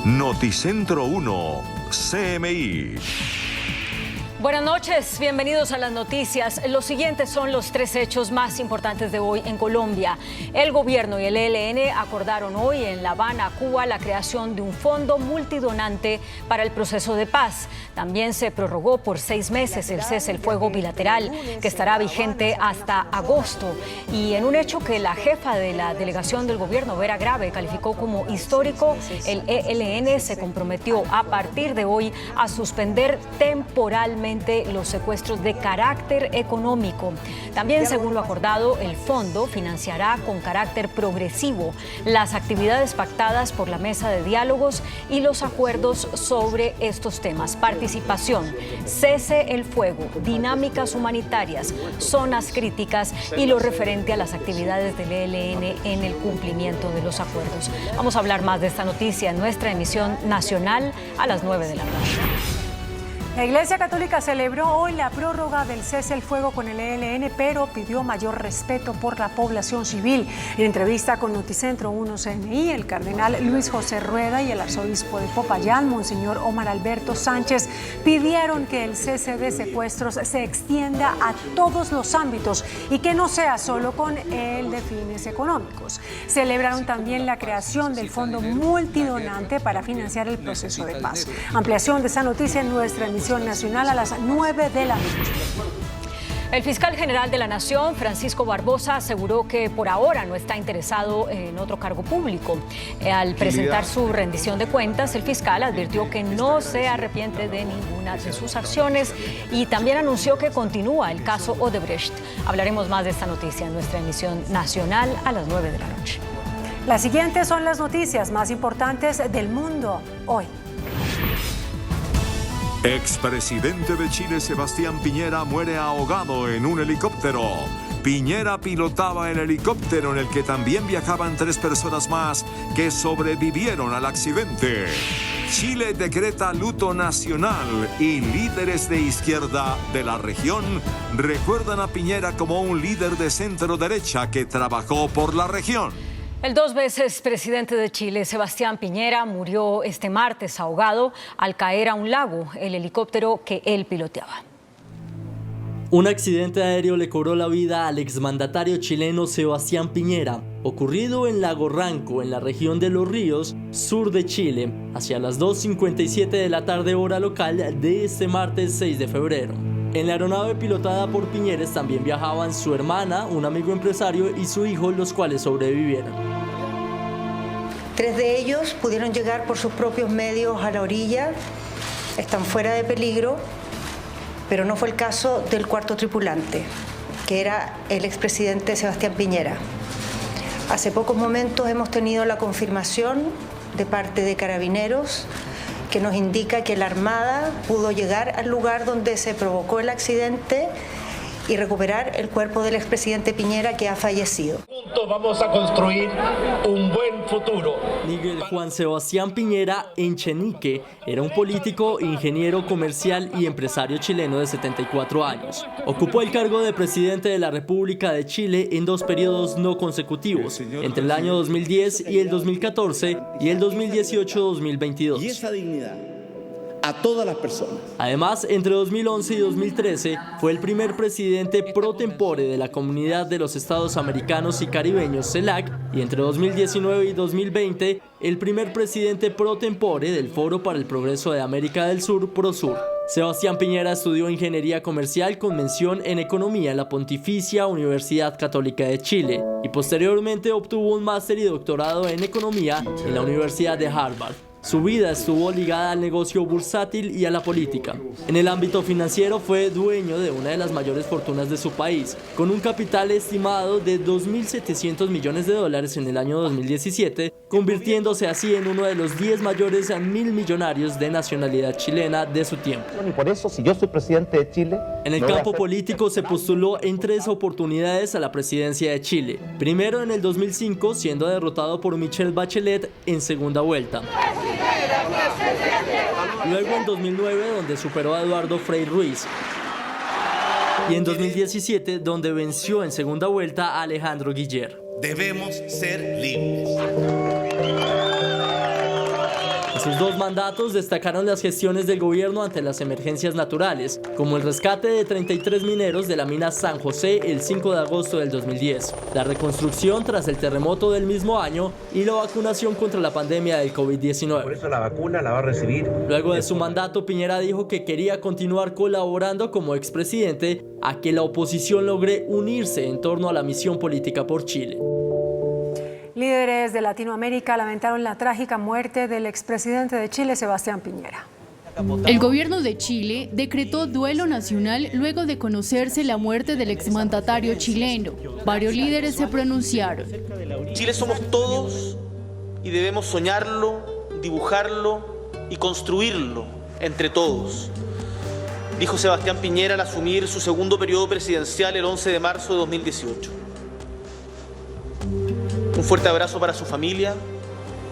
Noticentro 1, CMI. Buenas noches, bienvenidos a las noticias. Los siguientes son los 3 hechos más importantes de hoy en Colombia. El gobierno y el ELN acordaron hoy en La Habana, Cuba, la creación de un fondo multidonante para el proceso de paz. También se prorrogó por 6 meses el cese el fuego bilateral, que estará vigente hasta agosto. Y en un hecho que la jefa de la delegación del gobierno, Vera Grave, calificó como histórico, el ELN se comprometió a partir de hoy a suspender temporalmente los secuestros de carácter económico. También, según lo acordado, el fondo financiará con carácter progresivo las actividades pactadas por la mesa de diálogos y los acuerdos sobre estos temas: participación, cese el fuego, dinámicas humanitarias, zonas críticas y lo referente a las actividades del ELN en el cumplimiento de los acuerdos. Vamos a hablar más de esta noticia en nuestra emisión nacional a las 9 de la noche. La Iglesia Católica celebró hoy la prórroga del cese el fuego con el ELN, pero pidió mayor respeto por la población civil. En entrevista con Noticentro 1 CMI, el cardenal Luis José Rueda y el arzobispo de Popayán, Monseñor Omar Alberto Sánchez, pidieron que el cese de secuestros se extienda a todos los ámbitos y que no sea solo con el de fines económicos. Celebraron también la creación del fondo multidonante para financiar el proceso de paz. Ampliación de esa noticia en nuestra emisión nacional a las 9 de la noche. El fiscal general de la Nación, Francisco Barbosa, aseguró que por ahora no está interesado en otro cargo público. Al presentar su rendición de cuentas, el fiscal advirtió que no se arrepiente de ninguna de sus acciones y también anunció que continúa el caso Odebrecht. Hablaremos más de esta noticia en nuestra emisión nacional a las 9 de la noche. Las siguientes son las noticias más importantes del mundo hoy. Expresidente de Chile Sebastián Piñera muere ahogado en un helicóptero. Piñera pilotaba el helicóptero en el que también viajaban 3 personas más que sobrevivieron al accidente. Chile decreta luto nacional y líderes de izquierda de la región recuerdan a Piñera como un líder de centro derecha que trabajó por la región. El 2 veces presidente de Chile, Sebastián Piñera, murió este martes ahogado al caer a un lago el helicóptero que él piloteaba. Un accidente aéreo le cobró la vida al exmandatario chileno Sebastián Piñera, ocurrido en Lago Ranco, en la región de Los Ríos, sur de Chile, hacia las 2:57 de la tarde hora local de este martes 6 de febrero. En la aeronave pilotada por Piñera también viajaban su hermana, un amigo empresario y su hijo, los cuales sobrevivieron. 3 de ellos pudieron llegar por sus propios medios a la orilla, están fuera de peligro, pero no fue el caso del 4º tripulante, que era el expresidente Sebastián Piñera. Hace pocos momentos hemos tenido la confirmación de parte de Carabineros que nos indica que la Armada pudo llegar al lugar donde se provocó el accidente y recuperar el cuerpo del expresidente Piñera, que ha fallecido. Juntos vamos a construir un buen futuro. Miguel Juan Sebastián Piñera Echenique era un político, ingeniero comercial y empresario chileno de 74 años. Ocupó el cargo de presidente de la República de Chile en 2 periodos no consecutivos, entre el año 2010 y el 2014 y el 2018-2022. Y esa dignidad a todas las personas. Además, entre 2011 y 2013 fue el primer presidente pro tempore de la Comunidad de los Estados Americanos y Caribeños, CELAC, y entre 2019 y 2020 el primer presidente pro tempore del Foro para el Progreso de América del Sur, PROSUR. Sebastián Piñera estudió Ingeniería Comercial con mención en Economía en la Pontificia Universidad Católica de Chile y posteriormente obtuvo un máster y doctorado en Economía en la Universidad de Harvard. Su vida estuvo ligada al negocio bursátil y a la política. En el ámbito financiero fue dueño de una de las mayores fortunas de su país, con un capital estimado de $2.700 millones en el año 2017, convirtiéndose así en uno de los 10 mayores millonarios de nacionalidad chilena de su tiempo. Y por eso, si yo soy presidente de Chile... En el campo político se postuló en 3 oportunidades a la presidencia de Chile. Primero en el 2005, siendo derrotado por Michelle Bachelet en segunda vuelta. Luego en 2009, donde superó a Eduardo Frei Ruiz. Y en 2017, donde venció en segunda vuelta a Alejandro Guiller. Debemos ser libres. Así sus 2 mandatos destacaron las gestiones del gobierno ante las emergencias naturales, como el rescate de 33 mineros de la mina San José el 5 de agosto del 2010, la reconstrucción tras el terremoto del mismo año y la vacunación contra la pandemia del COVID-19. Por eso la vacuna la va a recibir. Luego de su mandato, Piñera dijo que quería continuar colaborando como expresidente a que la oposición logre unirse en torno a la misión política por Chile. Líderes de Latinoamérica lamentaron la trágica muerte del expresidente de Chile, Sebastián Piñera. El gobierno de Chile decretó duelo nacional luego de conocerse la muerte del exmandatario chileno. Varios líderes se pronunciaron. Chile somos todos y debemos soñarlo, dibujarlo y construirlo entre todos, dijo Sebastián Piñera al asumir su segundo periodo presidencial el 11 de marzo de 2018. Un fuerte abrazo para su familia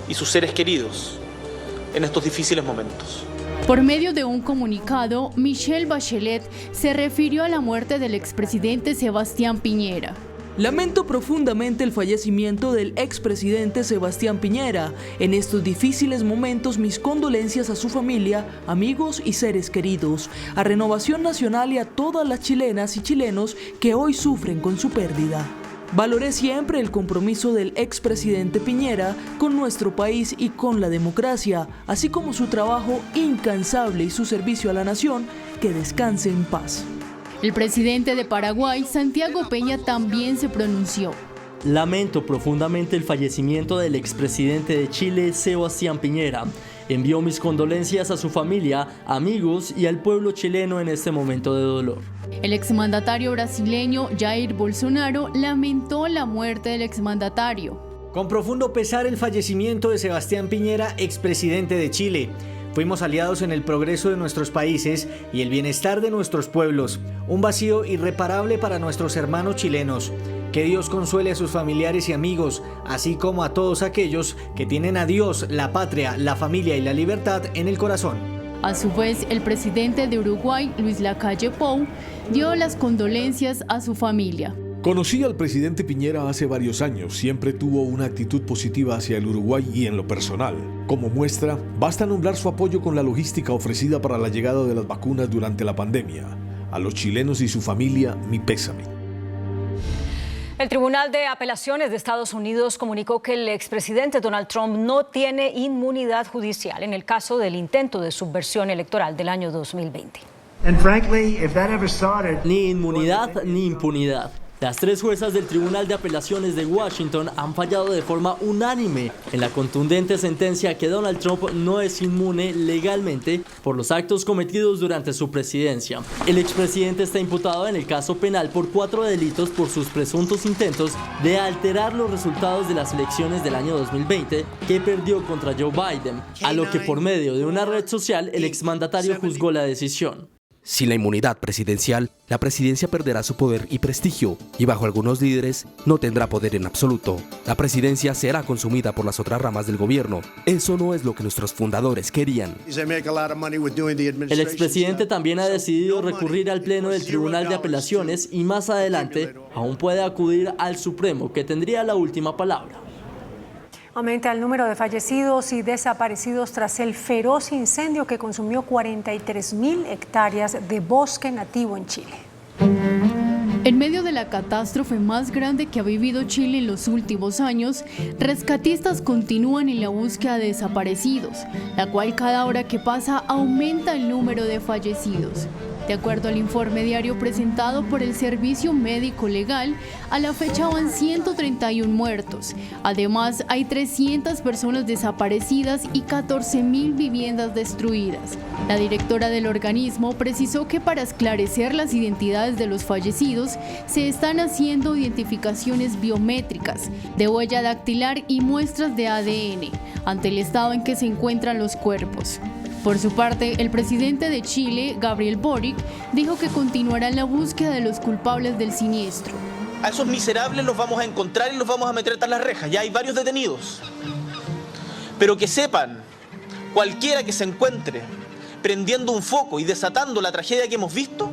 y sus seres queridos en estos difíciles momentos. Por medio de un comunicado, Michelle Bachelet se refirió a la muerte del expresidente Sebastián Piñera. Lamento profundamente el fallecimiento del expresidente Sebastián Piñera. En estos difíciles momentos, mis condolencias a su familia, amigos y seres queridos, a Renovación Nacional y a todas las chilenas y chilenos que hoy sufren con su pérdida. Valoré siempre el compromiso del expresidente Piñera con nuestro país y con la democracia, así como su trabajo incansable y su servicio a la nación. Que descanse en paz. El presidente de Paraguay, Santiago Peña, también se pronunció. Lamento profundamente el fallecimiento del expresidente de Chile, Sebastián Piñera. Envío mis condolencias a su familia, amigos y al pueblo chileno en este momento de dolor. El exmandatario brasileño Jair Bolsonaro lamentó la muerte del exmandatario. Con profundo pesar el fallecimiento de Sebastián Piñera, expresidente de Chile. Fuimos aliados en el progreso de nuestros países y el bienestar de nuestros pueblos. Un vacío irreparable para nuestros hermanos chilenos. Que Dios consuele a sus familiares y amigos, así como a todos aquellos que tienen a Dios, la patria, la familia y la libertad en el corazón. A su vez, el presidente de Uruguay, Luis Lacalle Pou, dio las condolencias a su familia. Conocí al presidente Piñera hace varios años, siempre tuvo una actitud positiva hacia el Uruguay y en lo personal. Como muestra, basta nombrar su apoyo con la logística ofrecida para la llegada de las vacunas durante la pandemia. A los chilenos y su familia, mi pésame. El Tribunal de Apelaciones de Estados Unidos comunicó que el expresidente Donald Trump no tiene inmunidad judicial en el caso del intento de subversión electoral del año 2020. Ni inmunidad ni impunidad. Las 3 juezas del Tribunal de Apelaciones de Washington han fallado de forma unánime en la contundente sentencia que Donald Trump no es inmune legalmente por los actos cometidos durante su presidencia. El expresidente está imputado en el caso penal por 4 delitos por sus presuntos intentos de alterar los resultados de las elecciones del año 2020 que perdió contra Joe Biden, a lo que por medio de una red social el exmandatario juzgó la decisión. Sin la inmunidad presidencial, la presidencia perderá su poder y prestigio, y bajo algunos líderes no tendrá poder en absoluto. La presidencia será consumida por las otras ramas del gobierno. Eso no es lo que nuestros fundadores querían. El expresidente también ha decidido recurrir al Pleno del Tribunal de Apelaciones y más adelante aún puede acudir al Supremo, que tendría la última palabra. Aumenta el número de fallecidos y desaparecidos tras el feroz incendio que consumió 43.000 hectáreas de bosque nativo en Chile. En medio de la catástrofe más grande que ha vivido Chile en los últimos años, rescatistas continúan en la búsqueda de desaparecidos, la cual cada hora que pasa aumenta el número de fallecidos. De acuerdo al informe diario presentado por el Servicio Médico Legal, a la fecha van 131 muertos. Además, hay 300 personas desaparecidas y 14.000 viviendas destruidas. La directora del organismo precisó que para esclarecer las identidades de los fallecidos, se están haciendo identificaciones biométricas, de huella dactilar y muestras de ADN, ante el estado en que se encuentran los cuerpos. Por su parte, el presidente de Chile, Gabriel Boric, dijo que continuará en la búsqueda de los culpables del siniestro. A esos miserables los vamos a encontrar y los vamos a meter tras las rejas. Ya hay varios detenidos. Pero que sepan, cualquiera que se encuentre prendiendo un foco y desatando la tragedia que hemos visto,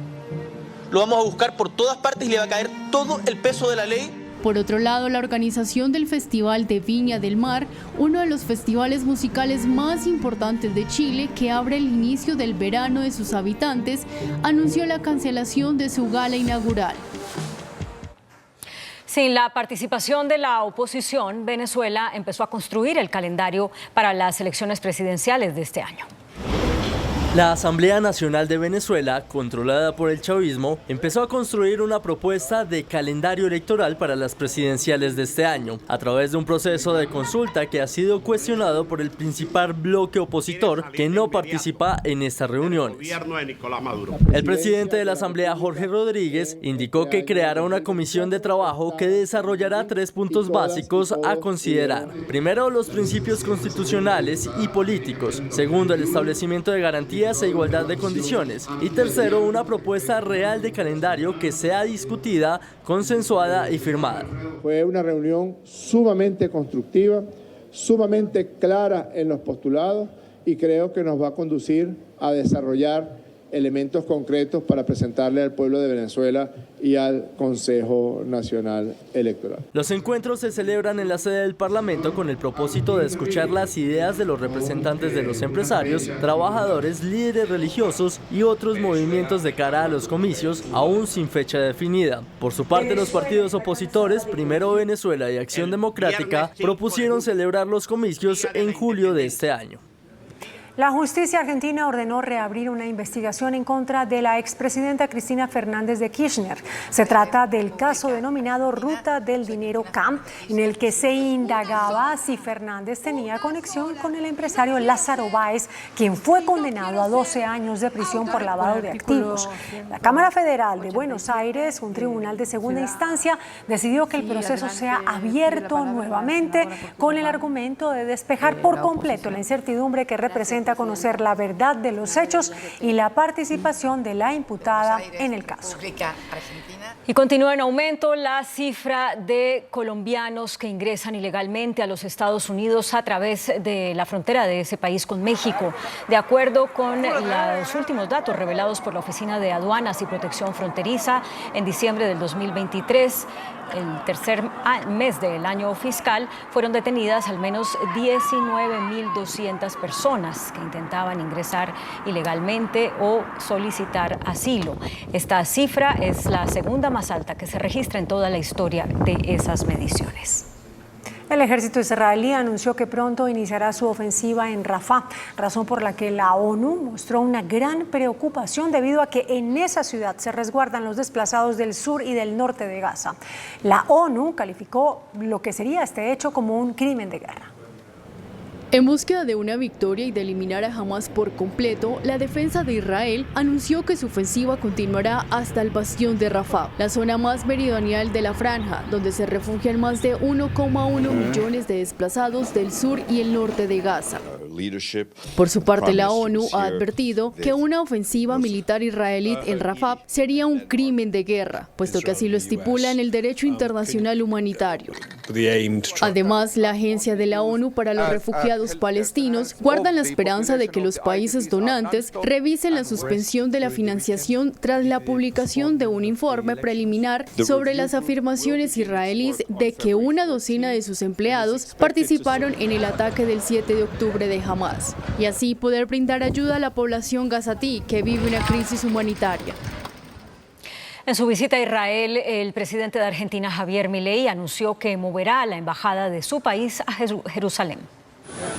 lo vamos a buscar por todas partes y le va a caer todo el peso de la ley Por otro lado, la organización del Festival de Viña del Mar, uno de los festivales musicales más importantes de Chile, que abre el inicio del verano de sus habitantes, anunció la cancelación de su gala inaugural. Sin la participación de la oposición, Venezuela empezó a construir el calendario para las elecciones presidenciales de este año. La Asamblea Nacional de Venezuela, controlada por el chavismo, empezó a construir una propuesta de calendario electoral para las presidenciales de este año, a través de un proceso de consulta que ha sido cuestionado por el principal bloque opositor que no participa en estas reuniones. El presidente de la Asamblea, Jorge Rodríguez, indicó que creará una comisión de trabajo que desarrollará 3 puntos básicos a considerar. Primero, los principios constitucionales y políticos. Segundo, el establecimiento de garantías e igualdad de condiciones. Y tercero, una propuesta real de calendario que sea discutida, consensuada y firmada. Fue una reunión sumamente constructiva, sumamente clara en los postulados y creo que nos va a conducir a desarrollar elementos concretos para presentarle al pueblo de Venezuela y al Consejo Nacional Electoral. Los encuentros se celebran en la sede del Parlamento con el propósito de escuchar las ideas de los representantes de los empresarios, trabajadores, líderes religiosos y otros movimientos de cara a los comicios, aún sin fecha definida. Por su parte, los partidos opositores, Primero Venezuela y Acción Democrática, propusieron celebrar los comicios en julio de este año. La justicia argentina ordenó reabrir una investigación en contra de la expresidenta Cristina Fernández de Kirchner. Se trata del caso denominado Ruta del Dinero K, en el que se indagaba si Fernández tenía conexión con el empresario Lázaro Báez, quien fue condenado a 12 años de prisión por lavado de activos. La Cámara Federal de Buenos Aires, un tribunal de segunda instancia, decidió que el proceso sea abierto nuevamente con el argumento de despejar por completo la incertidumbre que representa conocer la verdad de los hechos y la participación de la imputada en el caso. Y continúa en aumento la cifra de colombianos que ingresan ilegalmente a los Estados Unidos a través de la frontera de ese país con México. De acuerdo con los últimos datos revelados por la Oficina de Aduanas y Protección Fronteriza, en diciembre del 2023, el tercer mes del año fiscal, fueron detenidas al menos 19.200 personas que intentaban ingresar ilegalmente o solicitar asilo. Esta cifra es la segunda más alta que se registra en toda la historia de esas mediciones. El ejército israelí anunció que pronto iniciará su ofensiva en Rafah, razón por la que la ONU mostró una gran preocupación debido a que en esa ciudad se resguardan los desplazados del sur y del norte de Gaza. La ONU calificó lo que sería este hecho como un crimen de guerra. En búsqueda de una victoria y de eliminar a Hamás por completo, la defensa de Israel anunció que su ofensiva continuará hasta el bastión de Rafah, la zona más meridional de la franja, donde se refugian más de 1,1 millones de desplazados del sur y el norte de Gaza. Por su parte, la ONU ha advertido que una ofensiva militar israelí en Rafah sería un crimen de guerra, puesto que así lo estipula en el derecho internacional humanitario. Además, la Agencia de la ONU para los Refugiados Palestinos guarda la esperanza de que los países donantes revisen la suspensión de la financiación tras la publicación de un informe preliminar sobre las afirmaciones israelíes de que una docena de sus empleados participaron en el ataque del 7 de octubre de Hamás, y así poder brindar ayuda a la población gazatí que vive una crisis humanitaria. En su visita a Israel, el presidente de Argentina, Javier Milei, anunció que moverá la embajada de su país a Jerusalén.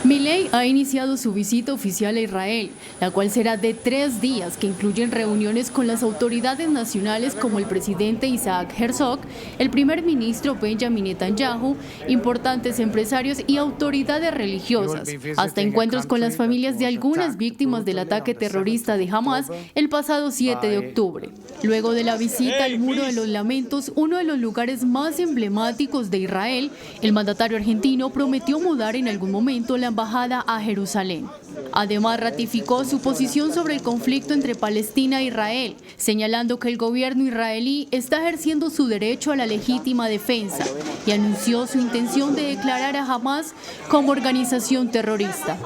Milei ha iniciado su visita oficial a Israel, la cual será de 3 días, que incluyen reuniones con las autoridades nacionales como el presidente Isaac Herzog, el primer ministro Benjamin Netanyahu, importantes empresarios y autoridades religiosas, hasta encuentros con las familias de algunas víctimas del ataque terrorista de Hamás el pasado 7 de octubre. Luego de la visita al Muro de los Lamentos, uno de los lugares más emblemáticos de Israel, el mandatario argentino prometió mudar en algún momento la embajada a Jerusalén. Además, ratificó su posición sobre el conflicto entre Palestina e Israel, señalando que el gobierno israelí está ejerciendo su derecho a la legítima defensa y anunció su intención de declarar a Hamás como organización terrorista.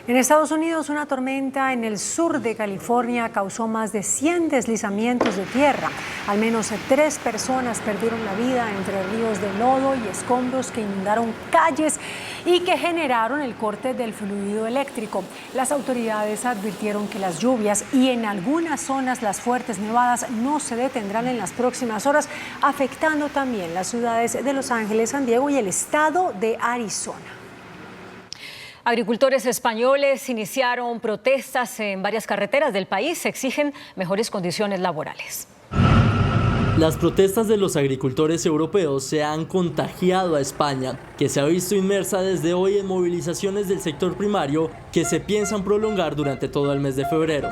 En Estados Unidos, una tormenta en el sur de California causó más de 100 deslizamientos de tierra. Al menos 3 personas perdieron la vida entre ríos de lodo y escombros que inundaron calles y que generaron el corte del fluido eléctrico. Las autoridades advirtieron que las lluvias y en algunas zonas las fuertes nevadas no se detendrán en las próximas horas, afectando también las ciudades de Los Ángeles, San Diego y el estado de Arizona. Agricultores españoles iniciaron protestas en varias carreteras del país. Exigen mejores condiciones laborales. Las protestas de los agricultores europeos se han contagiado a España, que se ha visto inmersa desde hoy en movilizaciones del sector primario que se piensan prolongar durante todo el mes de febrero.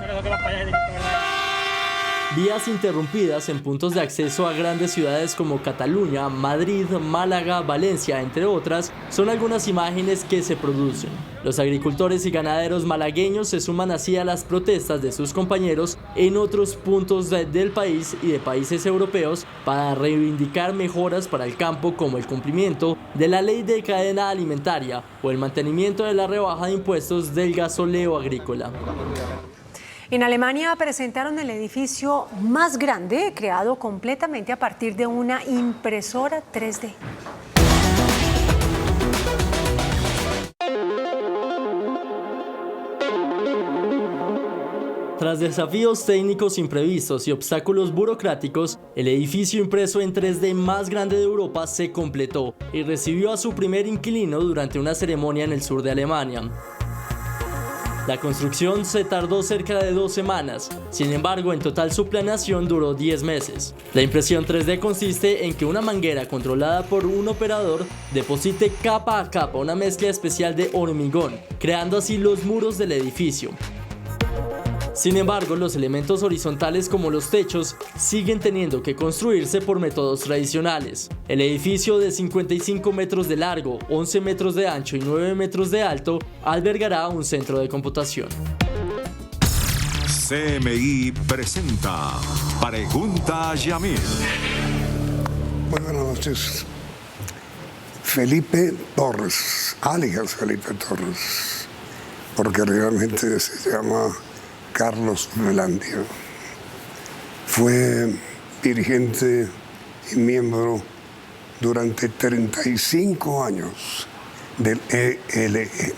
Vías interrumpidas en puntos de acceso a grandes ciudades como Cataluña, Madrid, Málaga, Valencia, entre otras, son algunas imágenes que se producen. Los agricultores y ganaderos malagueños se suman así a las protestas de sus compañeros en otros puntos del país y de países europeos para reivindicar mejoras para el campo, como el cumplimiento de la ley de cadena alimentaria o el mantenimiento de la rebaja de impuestos del gasóleo agrícola. En Alemania presentaron el edificio más grande, creado completamente a partir de una impresora 3D. Tras desafíos técnicos imprevistos y obstáculos burocráticos, el edificio impreso en 3D más grande de Europa se completó y recibió a su primer inquilino durante una ceremonia en el sur de Alemania. La construcción se tardó cerca de 2 semanas, sin embargo, en total su planeación duró 10 meses. La impresión 3D consiste en que una manguera controlada por un operador deposite capa a capa una mezcla especial de hormigón, creando así los muros del edificio. Sin embargo, los elementos horizontales como los techos siguen teniendo que construirse por métodos tradicionales. El edificio de 55 metros de largo, 11 metros de ancho y 9 metros de alto albergará un centro de computación. CMI presenta Pregunta a Yamil. Muy buenas noches. Felipe Torres, alias Felipe Torres, porque realmente se llama Carlos Velandia. Fue dirigente y miembro durante 35 años del ELN.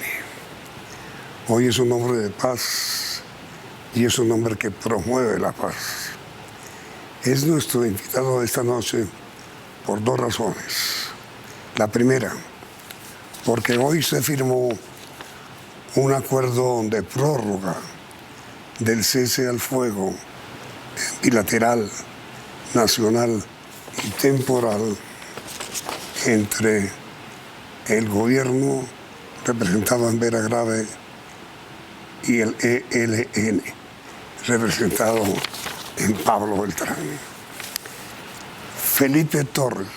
Hoy es un hombre de paz y es un hombre que promueve la paz. Es nuestro invitado de esta noche por 2 razones. La primera, porque hoy se firmó un acuerdo de prórroga del cese al fuego bilateral, nacional y temporal entre el gobierno representado en Vera Grave y el ELN representado en Pablo Beltrán. Felipe Torres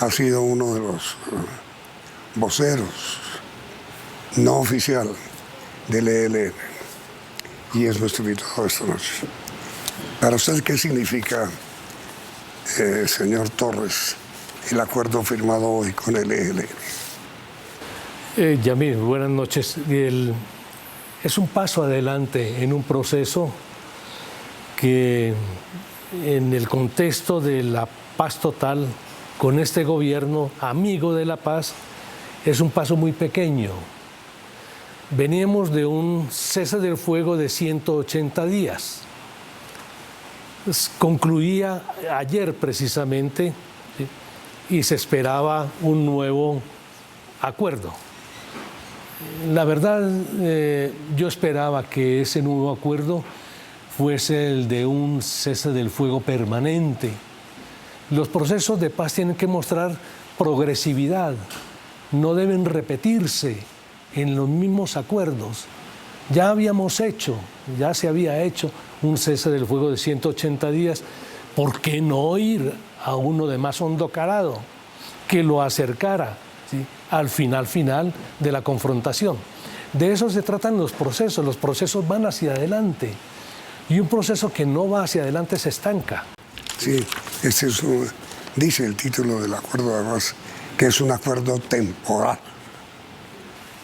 ha sido uno de los voceros no oficial del ELN y es nuestro invitado esta noche. Para usted, ¿qué significa, señor Torres, el acuerdo firmado hoy con el ELN? Yamil, buenas noches. Es un paso adelante en un proceso que, en el contexto de la paz total, con este gobierno amigo de la paz, es un paso muy pequeño. Veníamos de un cese del fuego de 180 días. Concluía ayer precisamente, ¿sí? Y se esperaba un nuevo acuerdo. La verdad, yo esperaba que ese nuevo acuerdo fuese el de un cese del fuego permanente. Los procesos de paz tienen que mostrar progresividad, no deben repetirse en los mismos acuerdos. Ya se había hecho un cese del fuego de 180 días. ¿Por qué no ir a uno de más hondo calado que lo acercara, ¿sí?, al final de la confrontación? De eso se tratan los procesos van hacia adelante y un proceso que no va hacia adelante se estanca. Sí, dice el título del acuerdo además que es un acuerdo temporal.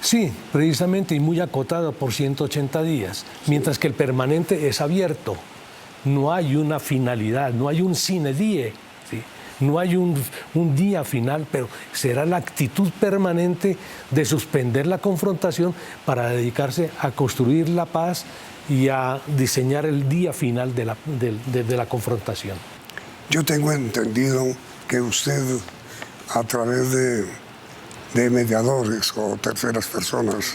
Sí, precisamente, y muy acotado por 180 días, mientras que el permanente es abierto. No hay una finalidad, no hay un sine die, ¿sí? No hay un día final, pero será la actitud permanente de suspender la confrontación para dedicarse a construir la paz y a diseñar el día final de la confrontación. Yo tengo entendido que usted, a través de mediadores o terceras personas,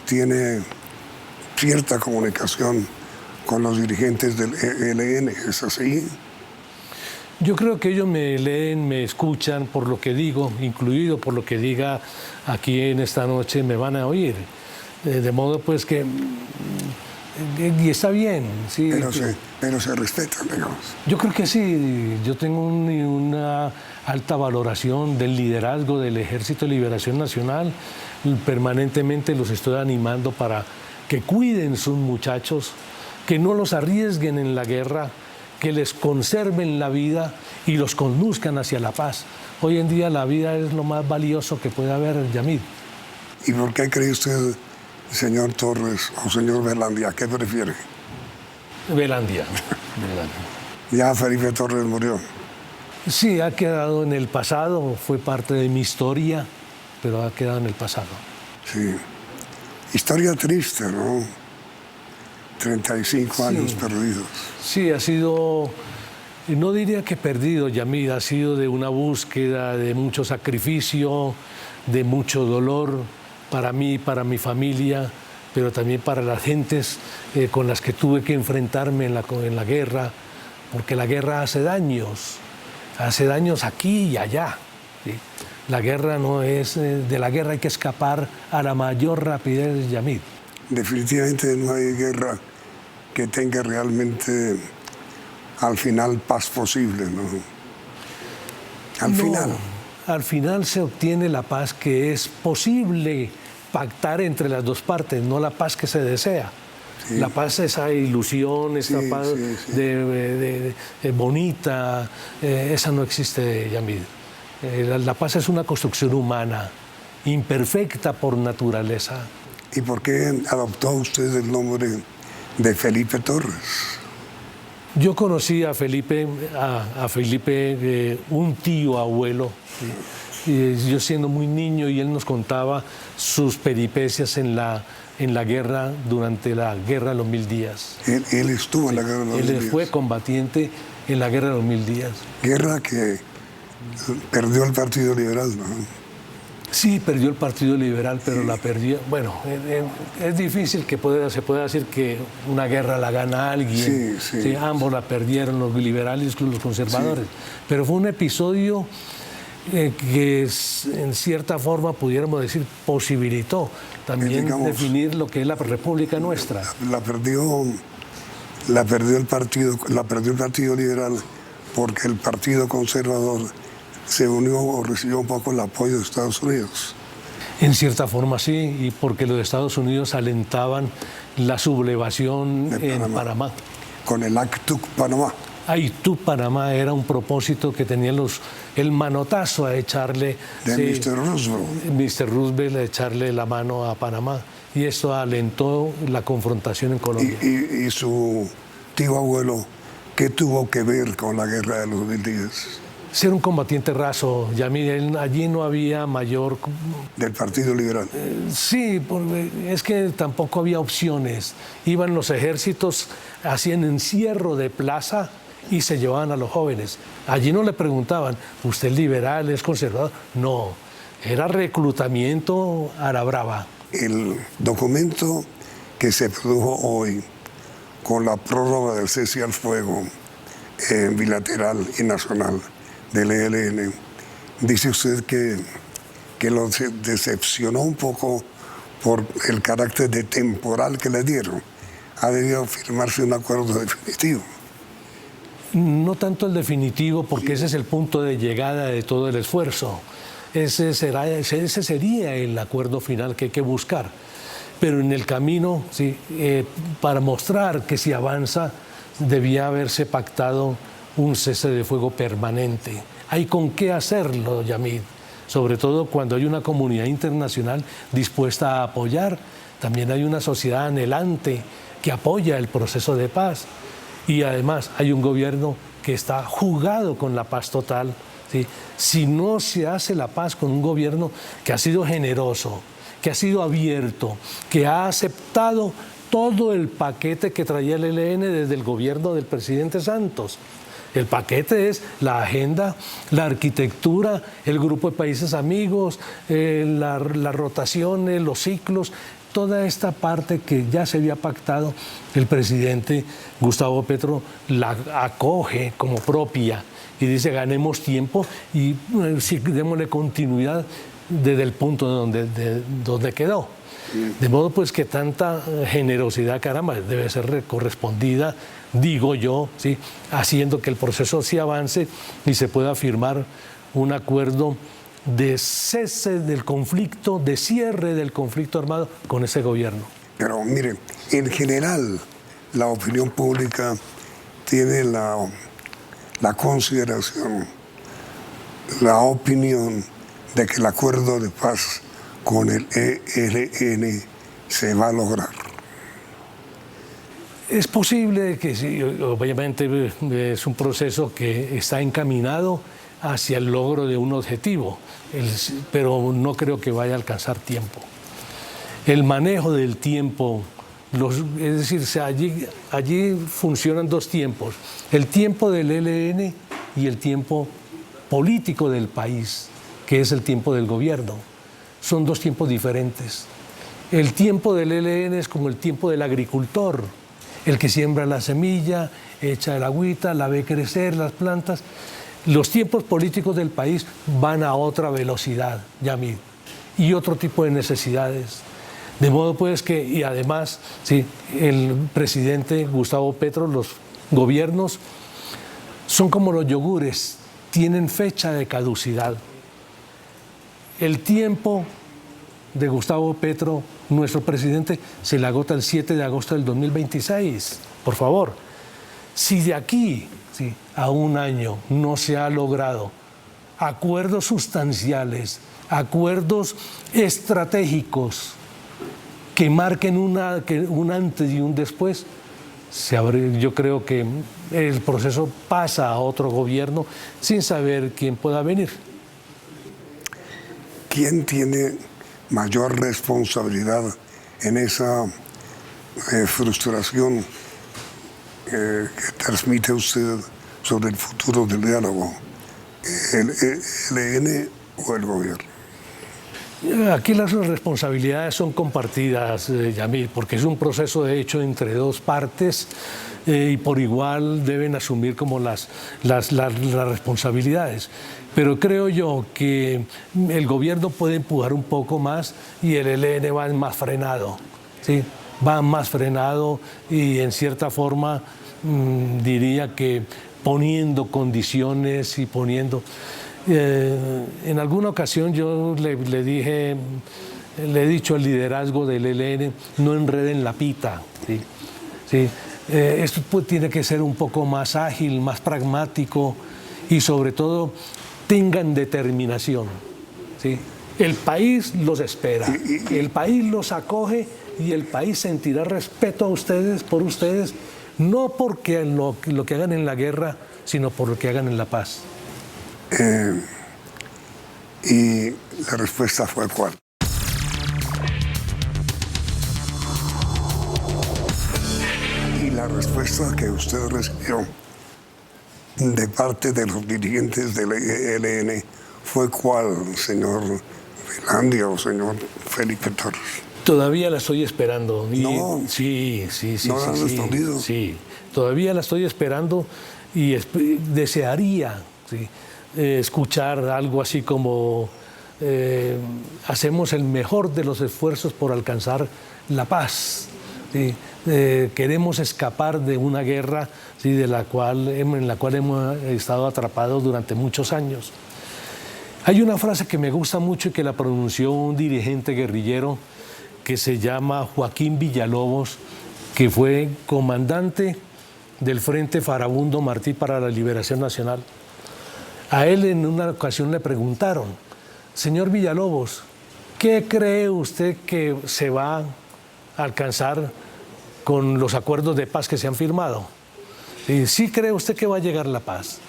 tiene cierta comunicación con los dirigentes del ELN, ¿es así? Yo creo que ellos me leen, me escuchan por lo que digo, incluido por lo que diga aquí en esta noche, me van a oír. De modo pues que... Y está bien, sí. Pero se respetan, digamos. Yo creo que sí. Yo tengo una alta valoración del liderazgo del Ejército de Liberación Nacional. Permanentemente los estoy animando para que cuiden sus muchachos, que no los arriesguen en la guerra, que les conserven la vida y los conduzcan hacia la paz. Hoy en día la vida es lo más valioso que puede haber, Yamid. ¿Y por qué cree usted, señor Torres o señor Velandia, qué prefiere? Velandia. Ya Felipe Torres murió. Sí, ha quedado en el pasado, fue parte de mi historia, pero ha quedado en el pasado. Sí. Historia triste, ¿no? 35 años perdidos. Sí, ha sido, no diría que perdido, Yamid, ha sido de una búsqueda, de mucho sacrificio, de mucho dolor para mí, para mi familia, pero también para las gentes con las que tuve que enfrentarme en la guerra, porque la guerra hace daños aquí y allá. ¿Sí? La guerra no es, de la guerra hay que escapar a la mayor rapidez, Yamid. Definitivamente no hay guerra que tenga realmente al final paz posible, ¿no? Al final se obtiene la paz que es posible pactar entre las dos partes, no la paz que se desea. Sí. La paz, esa ilusión, esa paz bonita, esa no existe, Yamid. La paz es una construcción humana, imperfecta por naturaleza. ¿Y por qué adoptó usted el nombre de Felipe Torres? Yo conocí a Felipe, un tío abuelo, yo siendo muy niño, y él nos contaba sus peripecias en la guerra, durante la Guerra de los 1000 días. Él estuvo en la Guerra de los 1000 días. Él fue combatiente en la Guerra de los 1000 días. Guerra que perdió el Partido Liberal, ¿no? Sí, perdió el Partido Liberal, pero la perdió. Bueno, es difícil que se pueda decir que una guerra la gana alguien. Sí, ambos la perdieron, los liberales y los conservadores. Sí. Pero fue un episodio que en cierta forma, pudiéramos decir, posibilitó también definir lo que es la República nuestra. La perdió el Partido Liberal porque el Partido Conservador se unió o recibió un poco el apoyo de Estados Unidos. En cierta forma sí, y porque los Estados Unidos alentaban la sublevación en Panamá. Con el Actuc Panamá. Actuc Panamá era un propósito que tenían el manotazo a echarle... Mr. Roosevelt. Mr. Roosevelt a echarle la mano a Panamá. Y esto alentó la confrontación en Colombia. ¿Y su tío abuelo qué tuvo que ver con la Guerra de los 1000 días? Ser un combatiente raso, Yamid, allí no había mayor... ¿Del Partido Liberal? Sí, porque es que tampoco había opciones. Iban los ejércitos, hacían encierro de plaza y se llevaban a los jóvenes. Allí no le preguntaban, ¿usted es liberal, es conservador? No, era reclutamiento a la brava. El documento que se produjo hoy con la prórroga del cese al fuego bilateral y nacional del ELN, dice usted que lo decepcionó un poco por el carácter de temporal que le dieron. Ha debido firmarse un acuerdo definitivo. No tanto el definitivo, porque ese es el punto de llegada de todo el esfuerzo. Ese sería el acuerdo final que hay que buscar. Pero en el camino, sí, para mostrar que si avanza, debía haberse pactado un cese de fuego permanente. Hay con qué hacerlo, Yamid. sobre todo cuando hay una comunidad internacional dispuesta a apoyar. También hay una sociedad anhelante que apoya el proceso de paz. Y además hay un gobierno que está jugado con la paz total, ¿sí? Si no se hace la paz con un gobierno que ha sido generoso, que ha sido abierto, que ha aceptado todo el paquete que traía el ELN desde el gobierno del presidente Santos. El paquete es la agenda, la arquitectura, el grupo de países amigos, las rotaciones, los ciclos, toda esta parte que ya se había pactado, el presidente Gustavo Petro la acoge como propia y dice ganemos tiempo y démosle continuidad desde el punto donde quedó. De modo pues que tanta generosidad, caramba, debe ser correspondida, digo yo, ¿sí? Haciendo que el proceso sí avance y se pueda firmar un acuerdo de cese del conflicto, de cierre del conflicto armado con ese gobierno. Pero mire, en general la opinión pública tiene la consideración, la opinión de que el acuerdo de paz con el ELN se va a lograr. Es posible que sí, obviamente es un proceso que está encaminado hacia el logro de un objetivo, pero no creo que vaya a alcanzar tiempo. El manejo del tiempo, es decir, allí funcionan dos tiempos, el tiempo del ELN y el tiempo político del país, que es el tiempo del gobierno. Son dos tiempos diferentes. El tiempo del ELN es como el tiempo del agricultor, el que siembra la semilla, echa el agüita, la ve crecer, las plantas. Los tiempos políticos del país van a otra velocidad, Yamil, y otro tipo de necesidades. De modo pues que, y además, sí, el presidente Gustavo Petro, los gobiernos son como los yogures, tienen fecha de caducidad. El tiempo de Gustavo Petro, nuestro presidente, se le agota el 7 de agosto del 2026. Por favor, si de aquí a un año no se ha logrado acuerdos sustanciales, acuerdos estratégicos que marquen un antes y un después, yo creo que el proceso pasa a otro gobierno sin saber quién pueda venir. ¿Quién tiene mayor responsabilidad en esa frustración que transmite usted sobre el futuro del diálogo? ¿El ELN o el gobierno? Aquí las responsabilidades son compartidas, Yamil, porque es un proceso de hecho entre dos partes y por igual deben asumir como las responsabilidades. Pero creo yo que el gobierno puede empujar un poco más y el ELN va más frenado, ¿sí? Va más frenado y en cierta forma diría que poniendo condiciones y poniendo... en alguna ocasión yo le he dicho al liderazgo del ELN, no enreden la pita, ¿sí? ¿Sí? Esto tiene que ser un poco más ágil, más pragmático y sobre todo tengan determinación, ¿sí? El país los espera, el país los acoge y el país sentirá respeto a ustedes, por ustedes, no porque lo que hagan en la guerra, sino por lo que hagan en la paz. Y la respuesta fue ¿cuál? Y la respuesta que usted recibió de parte de los dirigentes del ELN fue ¿cuál, señor Velandia o señor Felipe Torres? Todavía la estoy esperando. No, sí. ¿No la han respondido? Sí, todavía la estoy esperando y desearía escuchar algo así como hacemos el mejor de los esfuerzos por alcanzar la paz. ¿Sí? Queremos escapar de una guerra, ¿sí? en la cual hemos estado atrapados durante muchos años. Hay una frase que me gusta mucho y que la pronunció un dirigente guerrillero que se llama Joaquín Villalobos, que fue comandante del Frente Farabundo Martí para la Liberación Nacional. A él en una ocasión le preguntaron, señor Villalobos, ¿qué cree usted que se va a alcanzar con los acuerdos de paz que se han firmado? ¿Sí cree usted que va a llegar la paz?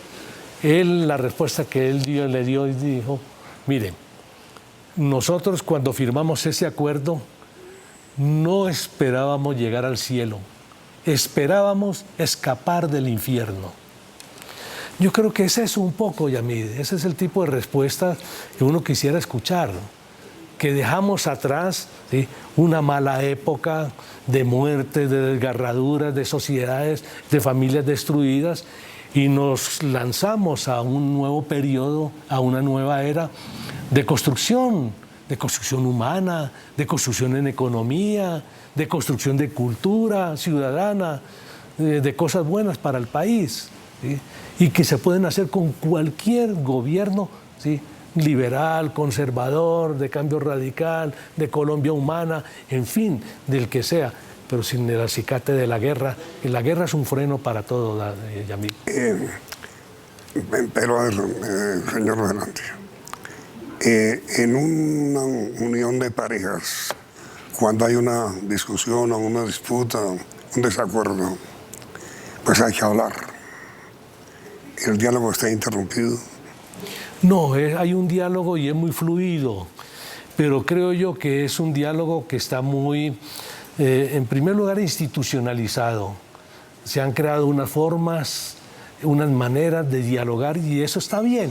La respuesta que él le dio y dijo, miren, nosotros cuando firmamos ese acuerdo no esperábamos llegar al cielo, esperábamos escapar del infierno. Yo creo que ese es un poco, Yamid, ese es el tipo de respuesta que uno quisiera escuchar, que dejamos atrás, ¿sí?, una mala época de muerte, de desgarraduras, de sociedades, de familias destruidas, y nos lanzamos a un nuevo periodo, a una nueva era de construcción humana, de construcción en economía, de construcción de cultura ciudadana, de cosas buenas para el país, ¿sí?, y que se pueden hacer con cualquier gobierno, ¿sí?, liberal, conservador, de cambio radical, de Colombia humana, en fin, del que sea, pero sin el acicate de la guerra. Y la guerra es un freno para todo, Yamid. Pero a ver, señor Adelante, en una unión de parejas, cuando hay una discusión o una disputa, un desacuerdo, pues hay que hablar. ¿El diálogo está interrumpido? No, hay un diálogo y es muy fluido, pero creo yo que es un diálogo que está muy, en primer lugar, institucionalizado. Se han creado unas formas, unas maneras de dialogar y eso está bien,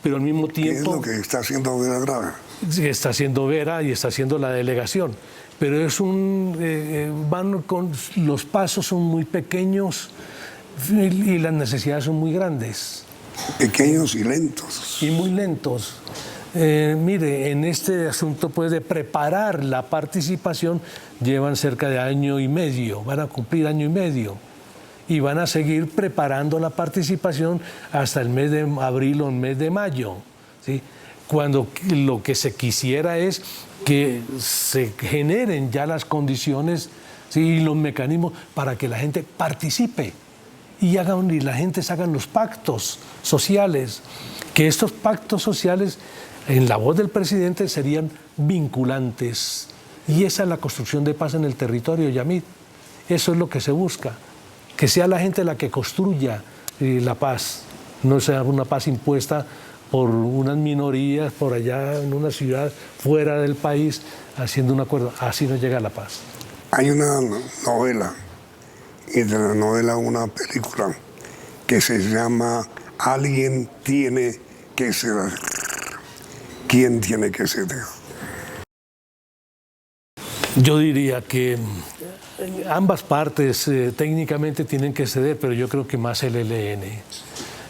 pero al mismo tiempo... ¿Qué es lo que está haciendo Vera Grave? Está haciendo Vera y está haciendo la delegación, pero es van con, los pasos son muy pequeños y las necesidades son muy grandes. Pequeños y lentos. Y muy lentos. Mire, en este asunto pues, de preparar la participación llevan cerca de año y medio, van a cumplir año y medio y van a seguir preparando la participación hasta el mes de abril o el mes de mayo, ¿sí?, cuando lo que se quisiera es que se generen ya las condiciones, ¿sí?, y los mecanismos para que la gente participe y la gente hagan los pactos sociales, que estos pactos sociales, en la voz del presidente, serían vinculantes. Y esa es la construcción de paz en el territorio, Yamid. Eso es lo que se busca, que sea la gente la que construya la paz, no sea una paz impuesta por unas minorías por allá en una ciudad fuera del país haciendo un acuerdo. Así no llega la paz. Hay una novela, y de la novela una película que se llama Alguien tiene que ceder. ¿Quién tiene que ceder? Yo diría que ambas partes técnicamente tienen que ceder, pero yo creo que más el ELN.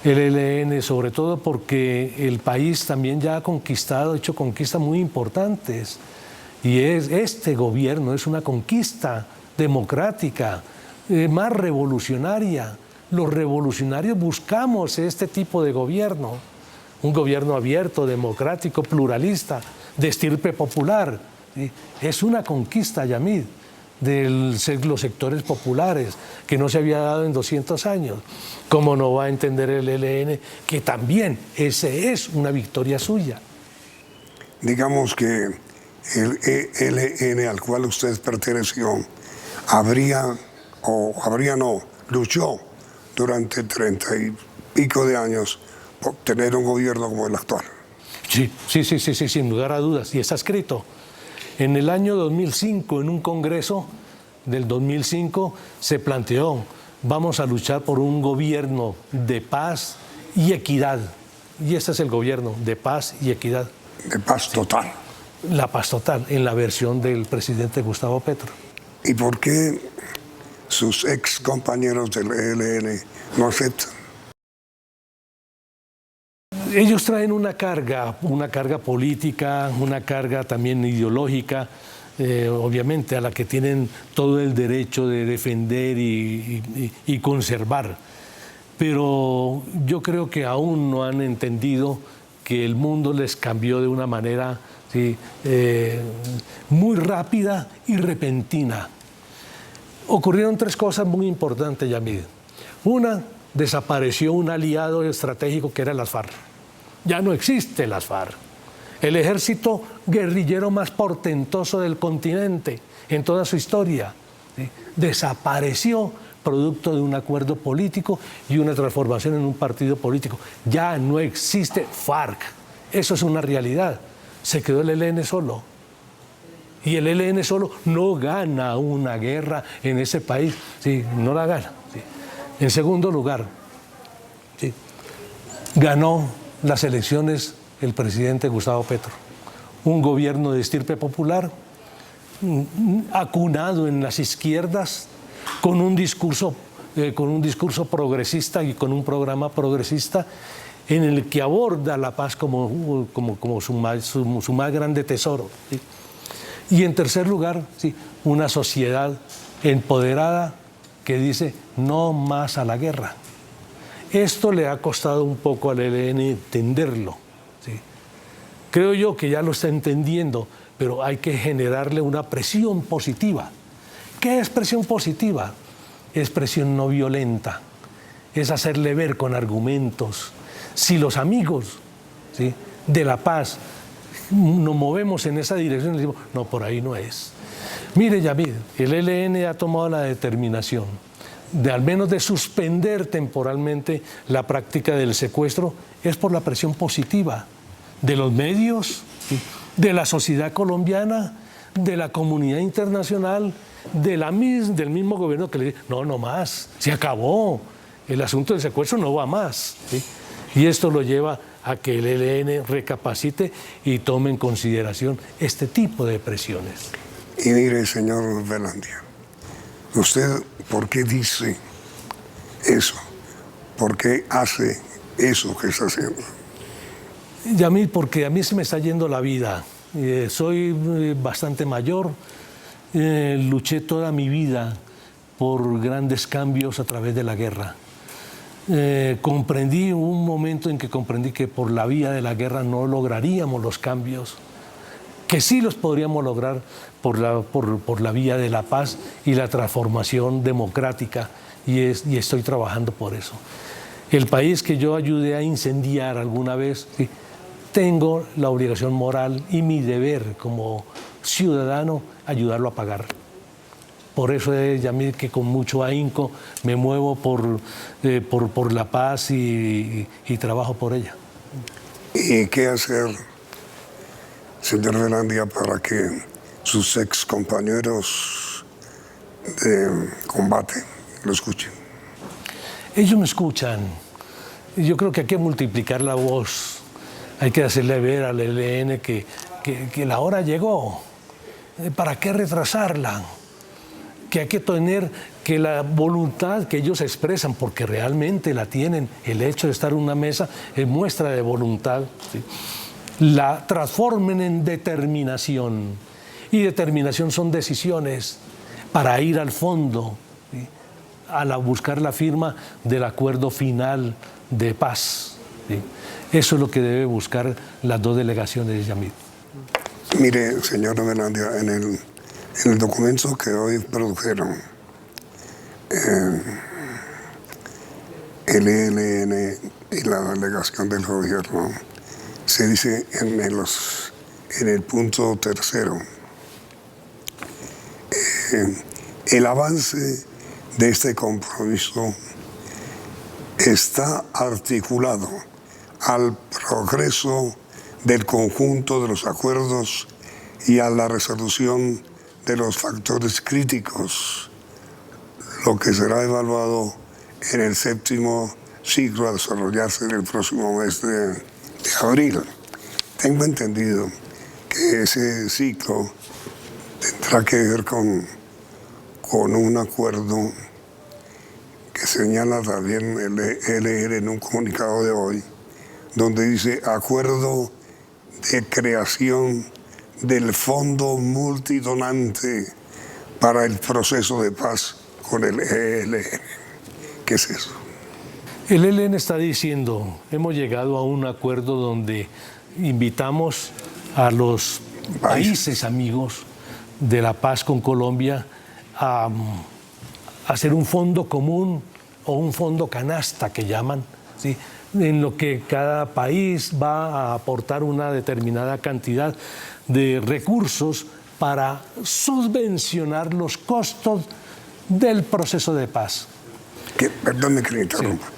El ELN, sobre todo porque el país también ya ha conquistado, hecho conquistas muy importantes. Y este gobierno es una conquista democrática, más revolucionaria. Los revolucionarios buscamos este tipo de gobierno, un gobierno abierto, democrático, pluralista, de estirpe popular. ¿Sí? Es una conquista, Yamid, de los sectores populares, que no se había dado en 200 años. ¿Cómo no va a entender el ELN que también ese es una victoria suya? Digamos que el ELN al cual usted perteneció luchó durante 30 y pico de años por tener un gobierno como el actual. Sí, sin lugar a dudas, y está escrito. En el año 2005, en un congreso del 2005, se planteó, vamos a luchar por un gobierno de paz y equidad. Y ese es el gobierno, de paz y equidad. De paz total. La paz total, en la versión del presidente Gustavo Petro. ¿Y por qué sus ex compañeros del ELN no aceptan? Ellos traen una carga política, una carga también ideológica, obviamente a la que tienen todo el derecho de defender y conservar. Pero yo creo que aún no han entendido que el mundo les cambió de una manera muy rápida y repentina. Ocurrieron tres cosas muy importantes, Yamid. Una, desapareció un aliado estratégico que era las FARC. Ya no existe las FARC. el ejército guerrillero más portentoso del continente en toda su historia, ¿sí? Desapareció producto de un acuerdo político y una transformación en un partido político. Ya no existe FARC, eso es una realidad. Se quedó el ELN solo. Y el ELN solo no gana una guerra en ese país, sí, no la gana. Sí. En segundo lugar, sí, ganó las elecciones el presidente Gustavo Petro, un gobierno de estirpe popular, acunado en las izquierdas, con un discurso progresista y con un programa progresista en el que aborda la paz como su más grande tesoro. ¿Sí? Y en tercer lugar, sí, una sociedad empoderada que dice no más a la guerra. Esto le ha costado un poco al ELN entenderlo. ¿Sí? Creo yo que ya lo está entendiendo, pero hay que generarle una presión positiva. ¿Qué es presión positiva? Es presión no violenta, es hacerle ver con argumentos. Si los amigos, ¿sí?, de la paz nos movemos en esa dirección, le decimos, no, por ahí no es. Mire, Yamid, el ELN ha tomado la determinación de al menos de suspender temporalmente la práctica del secuestro, es por la presión positiva de los medios, ¿sí?, de la sociedad colombiana, de la comunidad internacional, del mismo gobierno que le dice, no más, se acabó, el asunto del secuestro no va más. ¿Sí? Y esto lo lleva a que el ELN recapacite y tome en consideración este tipo de presiones. Y mire, señor Velandia, ¿usted por qué dice eso? ¿Por qué hace eso que está haciendo? Yamil, porque a mí se me está yendo la vida. Soy bastante mayor, luché toda mi vida por grandes cambios a través de la guerra. Comprendí un momento en que comprendí que por la vía de la guerra no lograríamos los cambios, que sí los podríamos lograr por la vía de la paz y la transformación democrática, y estoy trabajando por eso. El país que yo ayudé a incendiar alguna vez, sí, tengo la obligación moral y mi deber como ciudadano ayudarlo a pagar. Por eso es, Yamil, que con mucho ahínco me muevo por la paz y trabajo por ella. ¿Y qué hacer, señor Velandia, para que sus ex compañeros de combate lo escuchen? Ellos me escuchan. Yo creo que hay que multiplicar la voz. Hay que hacerle ver al ELN que la hora llegó. ¿Para qué retrasarla? Que hay que tener que la voluntad que ellos expresan, porque realmente la tienen, el hecho de estar en una mesa es muestra de voluntad, ¿sí?, la transformen en determinación. Y determinación son decisiones para ir al fondo, ¿sí?, a buscar la firma del acuerdo final de paz. ¿Sí? Eso es lo que debe buscar las dos delegaciones de Yamid. Mire, señor Velandia, en el documento que hoy produjeron, el ELN y la delegación del gobierno, se dice en el punto tercero, el avance de este compromiso está articulado al progreso del conjunto de los acuerdos y a la resolución de los factores críticos, lo que será evaluado en el 7º ciclo a desarrollarse en el próximo mes de abril. Tengo entendido que ese ciclo tendrá que ver con un acuerdo que señala también el ELN en un comunicado de hoy, donde dice acuerdo de creación del Fondo Multidonante para el proceso de paz con el ELN. ¿Qué es eso? El ELN está diciendo, hemos llegado a un acuerdo donde invitamos a los países amigos de la paz con Colombia a hacer un fondo común o un fondo canasta que llaman, ¿sí?, en lo que cada país va a aportar una determinada cantidad de recursos para subvencionar los costos del proceso de paz. Perdónme que le interrumpa. Sí.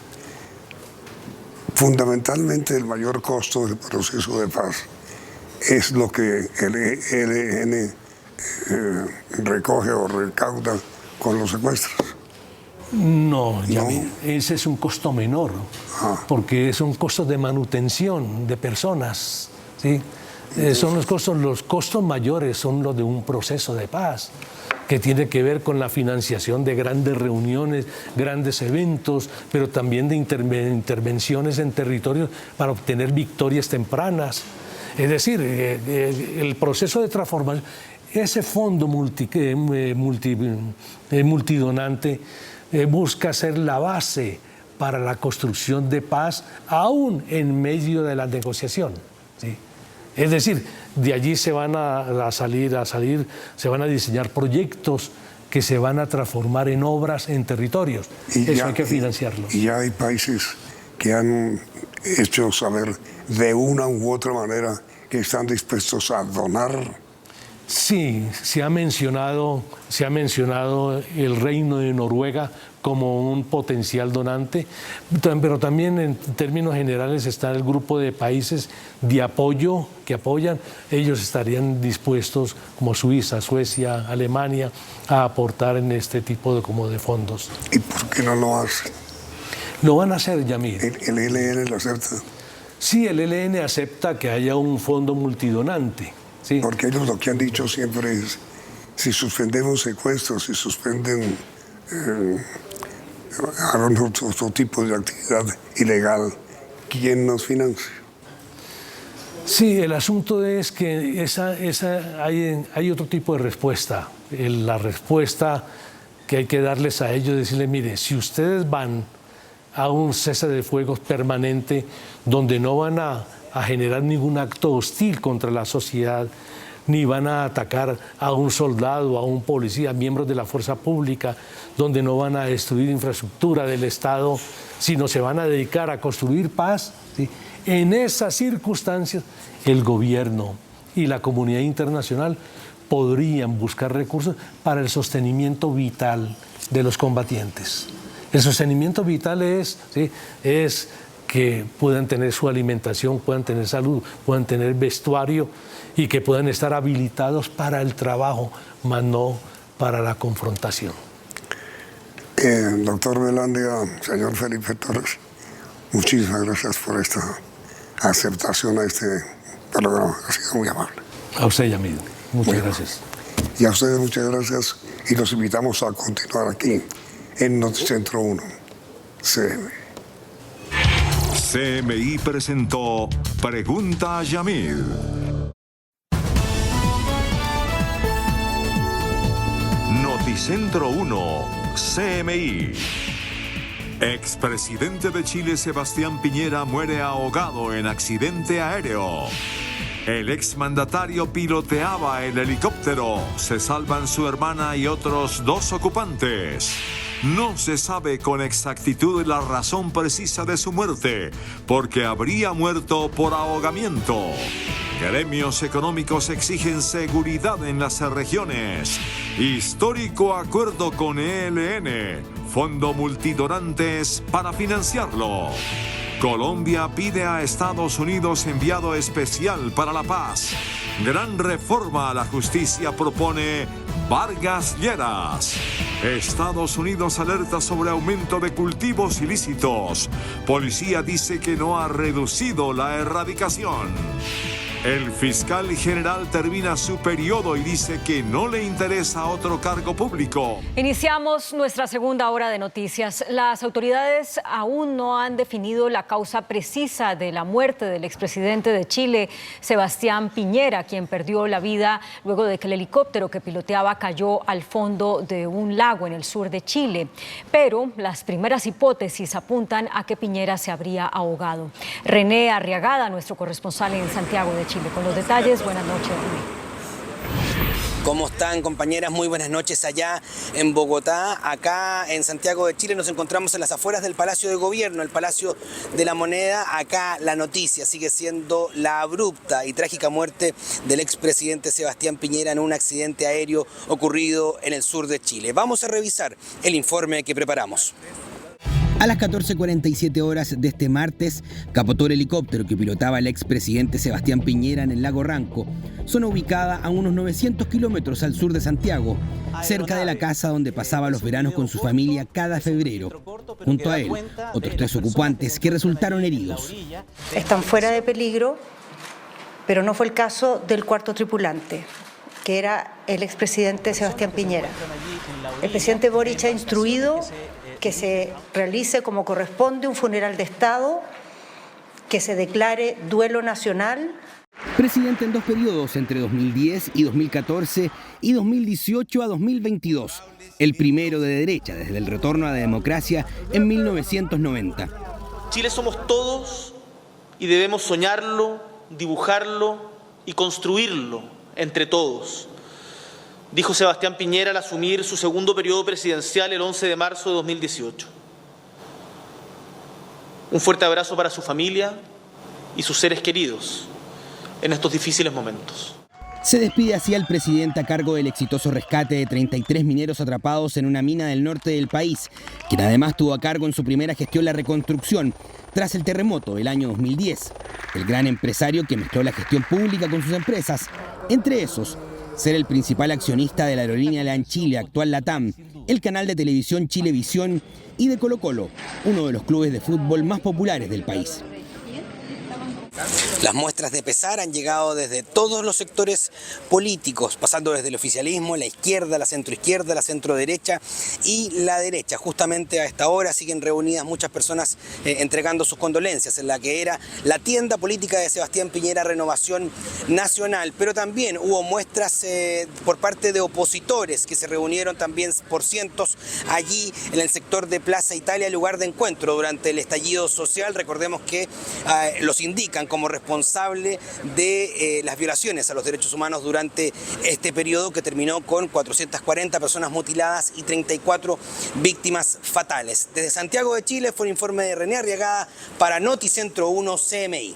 Fundamentalmente el mayor costo del proceso de paz es lo que el ELN recoge o recauda con los secuestros. No, ese es un costo menor, porque son costos de manutención de personas, ¿sí? Son los costos mayores son los de un proceso de paz, que tiene que ver con la financiación de grandes reuniones, grandes eventos, pero también de intervenciones en territorios para obtener victorias tempranas. Es decir, el proceso de transformación, ese fondo multidonante busca ser la base para la construcción de paz, aún en medio de la negociación, ¿sí? Es decir, de allí se van se van a diseñar proyectos que se van a transformar en obras en territorios. Eso hay que financiarlo. Y ya hay países que han hecho saber de una u otra manera que están dispuestos a donar. Sí, se ha mencionado el Reino de Noruega como un potencial donante, pero también en términos generales está el grupo de países de apoyo que apoyan. Ellos estarían dispuestos, como Suiza, Suecia, Alemania, a aportar en este tipo de fondos. ¿Y por qué no lo hacen? Lo van a hacer, Yamil. ¿El ELN lo acepta? Sí, el ELN acepta que haya un fondo multidonante. Sí. Porque ellos lo que han dicho siempre es, si suspendemos secuestros, si suspenden otro tipo de actividad ilegal, ¿quién nos financia? Sí, el asunto es que hay otro tipo de respuesta. La respuesta que hay que darles a ellos, decirles, mire, si ustedes van a un cese de fuegos permanente donde no van a generar ningún acto hostil contra la sociedad, ni van a atacar a un soldado, a un policía, miembros de la fuerza pública, donde no van a destruir infraestructura del Estado, sino se van a dedicar a construir paz, ¿sí? En esas circunstancias, el gobierno y la comunidad internacional podrían buscar recursos para el sostenimiento vital de los combatientes. El sostenimiento vital es que puedan tener su alimentación, puedan tener salud, puedan tener vestuario y que puedan estar habilitados para el trabajo, más no para la confrontación. Doctor Velandia, señor Felipe Torres, muchísimas gracias por esta aceptación a este programa. Ha sido muy amable. A usted, Yamil. Muchas gracias. Y a ustedes muchas gracias y los invitamos a continuar aquí en Noticentro 1, CMI. CMI presentó Pregunta a Yamil. Noticentro 1, CMI. Expresidente de Chile Sebastián Piñera muere ahogado en accidente aéreo. El exmandatario piloteaba el helicóptero. Se salvan su hermana y otros 2 ocupantes. No se sabe con exactitud la razón precisa de su muerte, porque habría muerto por ahogamiento. Gremios económicos exigen seguridad en las regiones. Histórico acuerdo con ELN. Fondo multidonantes para financiarlo. Colombia pide a Estados Unidos enviado especial para la paz. Gran reforma a la justicia propone Vargas Lleras. Estados Unidos alerta sobre aumento de cultivos ilícitos. Policía dice que no ha reducido la erradicación. El fiscal general termina su periodo y dice que no le interesa otro cargo público. Iniciamos nuestra segunda hora de noticias. Las autoridades aún no han definido la causa precisa de la muerte del expresidente de Chile, Sebastián Piñera, quien perdió la vida luego de que el helicóptero que piloteaba cayó al fondo de un lago en el sur de Chile. Pero las primeras hipótesis apuntan a que Piñera se habría ahogado. René Arriagada, nuestro corresponsal en Santiago de Chile, con los detalles. Buenas noches, René. ¿Cómo están, compañeras? Muy buenas noches allá en Bogotá. Acá en Santiago de Chile nos encontramos en las afueras del Palacio de Gobierno, el Palacio de la Moneda. Acá la noticia sigue siendo la abrupta y trágica muerte del expresidente Sebastián Piñera en un accidente aéreo ocurrido en el sur de Chile. Vamos a revisar el informe que preparamos. A las 14:47 horas de este martes, capotó el helicóptero que pilotaba el expresidente Sebastián Piñera en el lago Ranco, zona ubicada a unos 900 kilómetros al sur de Santiago, cerca de la casa donde pasaba los veranos con su familia cada febrero. Junto a él, otros 3 ocupantes que resultaron heridos. Están fuera de peligro, pero no fue el caso del cuarto tripulante, que era el expresidente Sebastián Piñera. El presidente Boric ha instruido que se realice como corresponde un funeral de Estado, que se declare duelo nacional. Presidente en 2 periodos, entre 2010 y 2014 y 2018 a 2022. El primero de derecha desde el retorno a la democracia en 1990. Chile somos todos y debemos soñarlo, dibujarlo y construirlo entre todos, dijo Sebastián Piñera al asumir su segundo periodo presidencial el 11 de marzo de 2018. Un fuerte abrazo para su familia y sus seres queridos en estos difíciles momentos. Se despide así al presidente a cargo del exitoso rescate de 33 mineros atrapados en una mina del norte del país, quien además tuvo a cargo en su primera gestión la reconstrucción tras el terremoto del año 2010. El gran empresario que mezcló la gestión pública con sus empresas, entre esos, ser el principal accionista de la aerolínea LAN Chile, actual LATAM, el canal de televisión Chilevisión y de Colo-Colo, uno de los clubes de fútbol más populares del país. Las muestras de pesar han llegado desde todos los sectores políticos, pasando desde el oficialismo, la izquierda, la centroizquierda, la centroderecha y la derecha. Justamente a esta hora siguen reunidas muchas personas entregando sus condolencias en la que era la tienda política de Sebastián Piñera, Renovación Nacional. Pero también hubo muestras por parte de opositores que se reunieron también por cientos allí en el sector de Plaza Italia, lugar de encuentro durante el estallido social. Recordemos que los indican como responsable de las violaciones a los derechos humanos durante este periodo que terminó con 440 personas mutiladas y 34 víctimas fatales. Desde Santiago de Chile fue un informe de René Arriagada para Noticentro 1 CMI.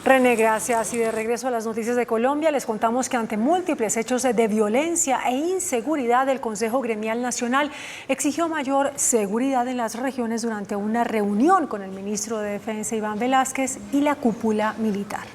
René, gracias. Y de regreso a las noticias de Colombia, les contamos que ante múltiples hechos de violencia e inseguridad, el Consejo Gremial Nacional exigió mayor seguridad en las regiones durante una reunión con el ministro de Defensa, Iván Velásquez, y la cúpula militar.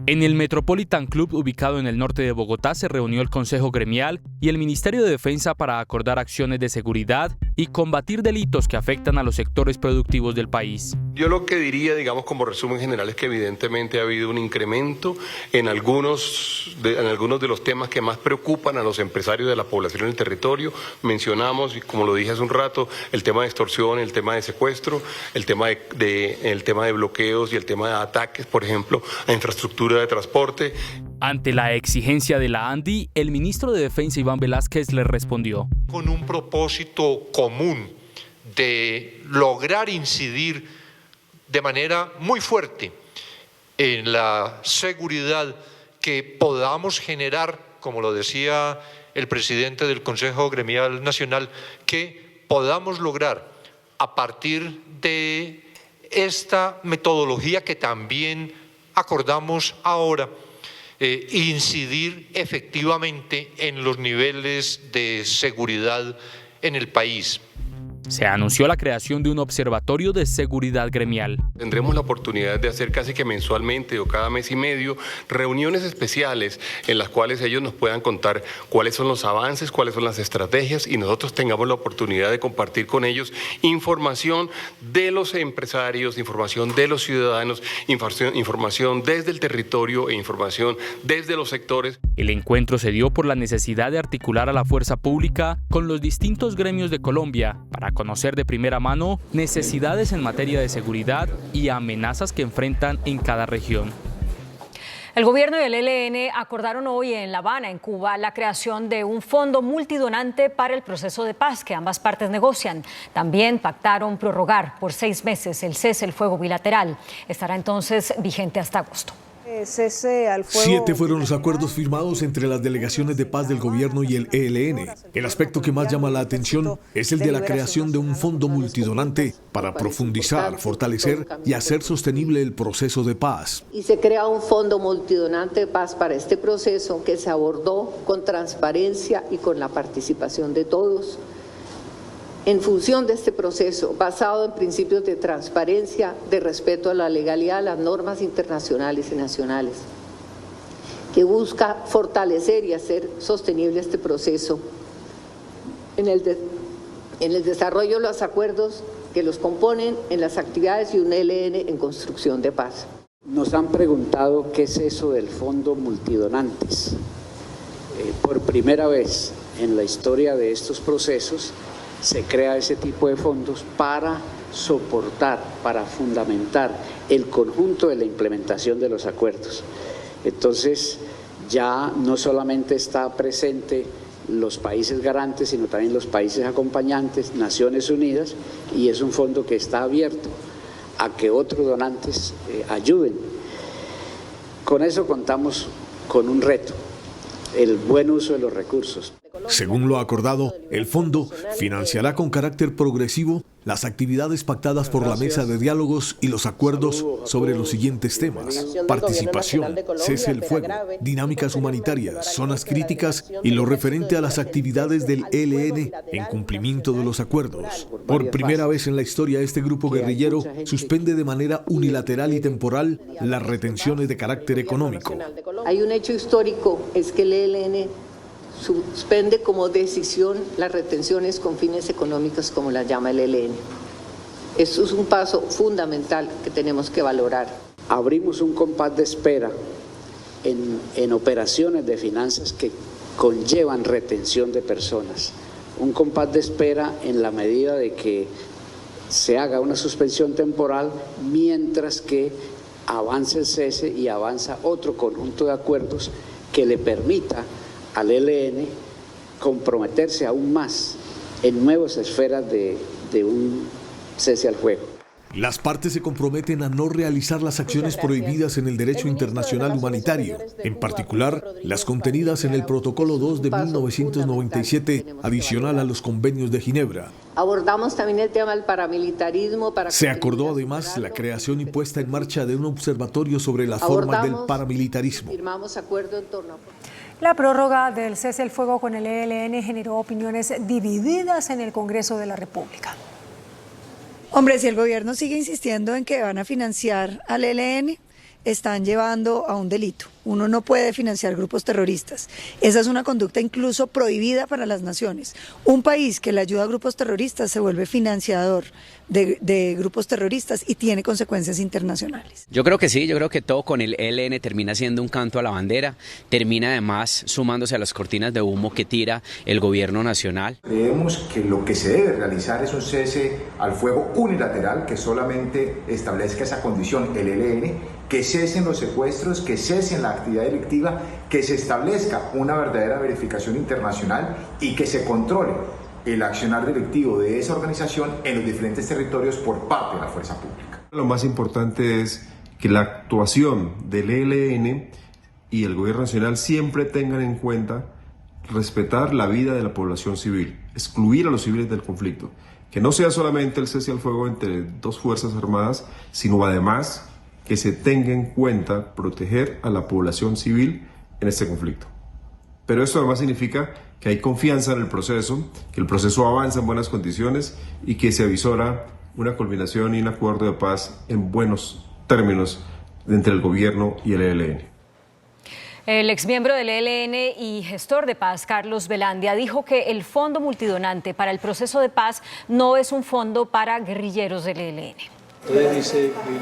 En el Metropolitan Club, ubicado en el norte de Bogotá, se reunió el Consejo Gremial y el Ministerio de Defensa para acordar acciones de seguridad y combatir delitos que afectan a los sectores productivos del país. Yo lo que diría, digamos, como resumen general, es que evidentemente ha habido un incremento en algunos de los temas que más preocupan a los empresarios de la población en el territorio. Mencionamos, y como lo dije hace un rato, el tema de extorsión, el tema de secuestro, el tema de bloqueos y el tema de ataques, por ejemplo, a infraestructura de transporte. Ante la exigencia de la ANDI, el ministro de Defensa, Iván Velásquez, le respondió: con un propósito común de lograr incidir de manera muy fuerte en la seguridad que podamos generar, como lo decía el presidente del Consejo Gremial Nacional, que podamos lograr a partir de esta metodología que también acordamos ahora, incidir efectivamente en los niveles de seguridad en el país. Se anunció la creación de un observatorio de seguridad gremial. Tendremos la oportunidad de hacer casi que mensualmente o cada mes y medio reuniones especiales en las cuales ellos nos puedan contar cuáles son los avances, cuáles son las estrategias y nosotros tengamos la oportunidad de compartir con ellos información de los empresarios, información de los ciudadanos, información desde el territorio e información desde los sectores. El encuentro se dio por la necesidad de articular a la fuerza pública con los distintos gremios de Colombia para conocer de primera mano necesidades en materia de seguridad y amenazas que enfrentan en cada región. El gobierno y el ELN acordaron hoy en La Habana, en Cuba, la creación de un fondo multidonante para el proceso de paz que ambas partes negocian. También pactaron prorrogar por 6 meses el cese el fuego bilateral. Estará entonces vigente hasta agosto. Cese al fuego. 7 fueron los acuerdos firmados entre las delegaciones de paz del gobierno y el ELN. El aspecto que más llama la atención es el de la creación de un fondo multidonante para profundizar, fortalecer y hacer sostenible el proceso de paz. Y se crea un fondo multidonante de paz para este proceso que se abordó con transparencia y con la participación de todos. En función de este proceso, basado en principios de transparencia, de respeto a la legalidad, a las normas internacionales y nacionales, que busca fortalecer y hacer sostenible este proceso en el desarrollo de los acuerdos que los componen, en las actividades y un ELN en construcción de paz. Nos han preguntado qué es eso del Fondo Multidonantes. Por primera vez en la historia de estos procesos, se crea ese tipo de fondos para soportar, para fundamentar el conjunto de la implementación de los acuerdos. Entonces, ya no solamente está presente los países garantes, sino también los países acompañantes, Naciones Unidas, y es un fondo que está abierto a que otros donantes ayuden. Con eso contamos con un reto, el buen uso de los recursos. Según lo acordado, el fondo financiará con carácter progresivo las actividades pactadas por la mesa de diálogos y los acuerdos sobre los siguientes temas: participación, cese el fuego, dinámicas humanitarias, zonas críticas y lo referente a las actividades del ELN en cumplimiento de los acuerdos. Por primera vez en la historia, este grupo guerrillero suspende de manera unilateral y temporal las retenciones de carácter económico. Hay un hecho histórico, es que el ELN suspende como decisión las retenciones con fines económicos, como las llama el ELN. Esto es un paso fundamental que tenemos que valorar. Abrimos un compás de espera en operaciones de finanzas que conllevan retención de personas. Un compás de espera en la medida de que se haga una suspensión temporal mientras que avance el cese y avanza otro conjunto de acuerdos que le permita al ELN comprometerse aún más en nuevas esferas de un cese al fuego. Las partes se comprometen a no realizar las acciones prohibidas en el derecho internacional humanitario, en particular las contenidas en el Protocolo 2 de 1997, adicional a los convenios de Ginebra. Abordamos también el tema del paramilitarismo. Se acordó además la creación y puesta en marcha de un observatorio sobre las formas del paramilitarismo. Firmamos acuerdo en torno a... La prórroga del cese al fuego con el ELN generó opiniones divididas en el Congreso de la República. Hombre, si el gobierno sigue insistiendo en que van a financiar al ELN, están llevando a un delito. Uno no puede financiar grupos terroristas. Esa es una conducta incluso prohibida para las naciones. Un país que le ayuda a grupos terroristas se vuelve financiador de grupos terroristas y tiene consecuencias internacionales. Yo creo que sí, yo creo que todo con el ELN termina siendo un canto a la bandera, termina además sumándose a las cortinas de humo que tira el gobierno nacional. Creemos que lo que se debe realizar es un cese al fuego unilateral que solamente establezca esa condición, el ELN, que cesen los secuestros, que cesen la actividad delictiva, que se establezca una verdadera verificación internacional y que se controle el accionar delictivo de esa organización en los diferentes territorios por parte de la fuerza pública. Lo más importante es que la actuación del ELN y el gobierno nacional siempre tengan en cuenta respetar la vida de la población civil, excluir a los civiles del conflicto, que no sea solamente el cese al fuego entre dos fuerzas armadas, sino además que se tenga en cuenta proteger a la población civil en este conflicto. Pero esto además significa que hay confianza en el proceso, que el proceso avanza en buenas condiciones y que se avisora una culminación y un acuerdo de paz en buenos términos entre el gobierno y el ELN. El exmiembro del ELN y gestor de paz, Carlos Velandia, dijo que el fondo multidonante para el proceso de paz no es un fondo para guerrilleros del ELN.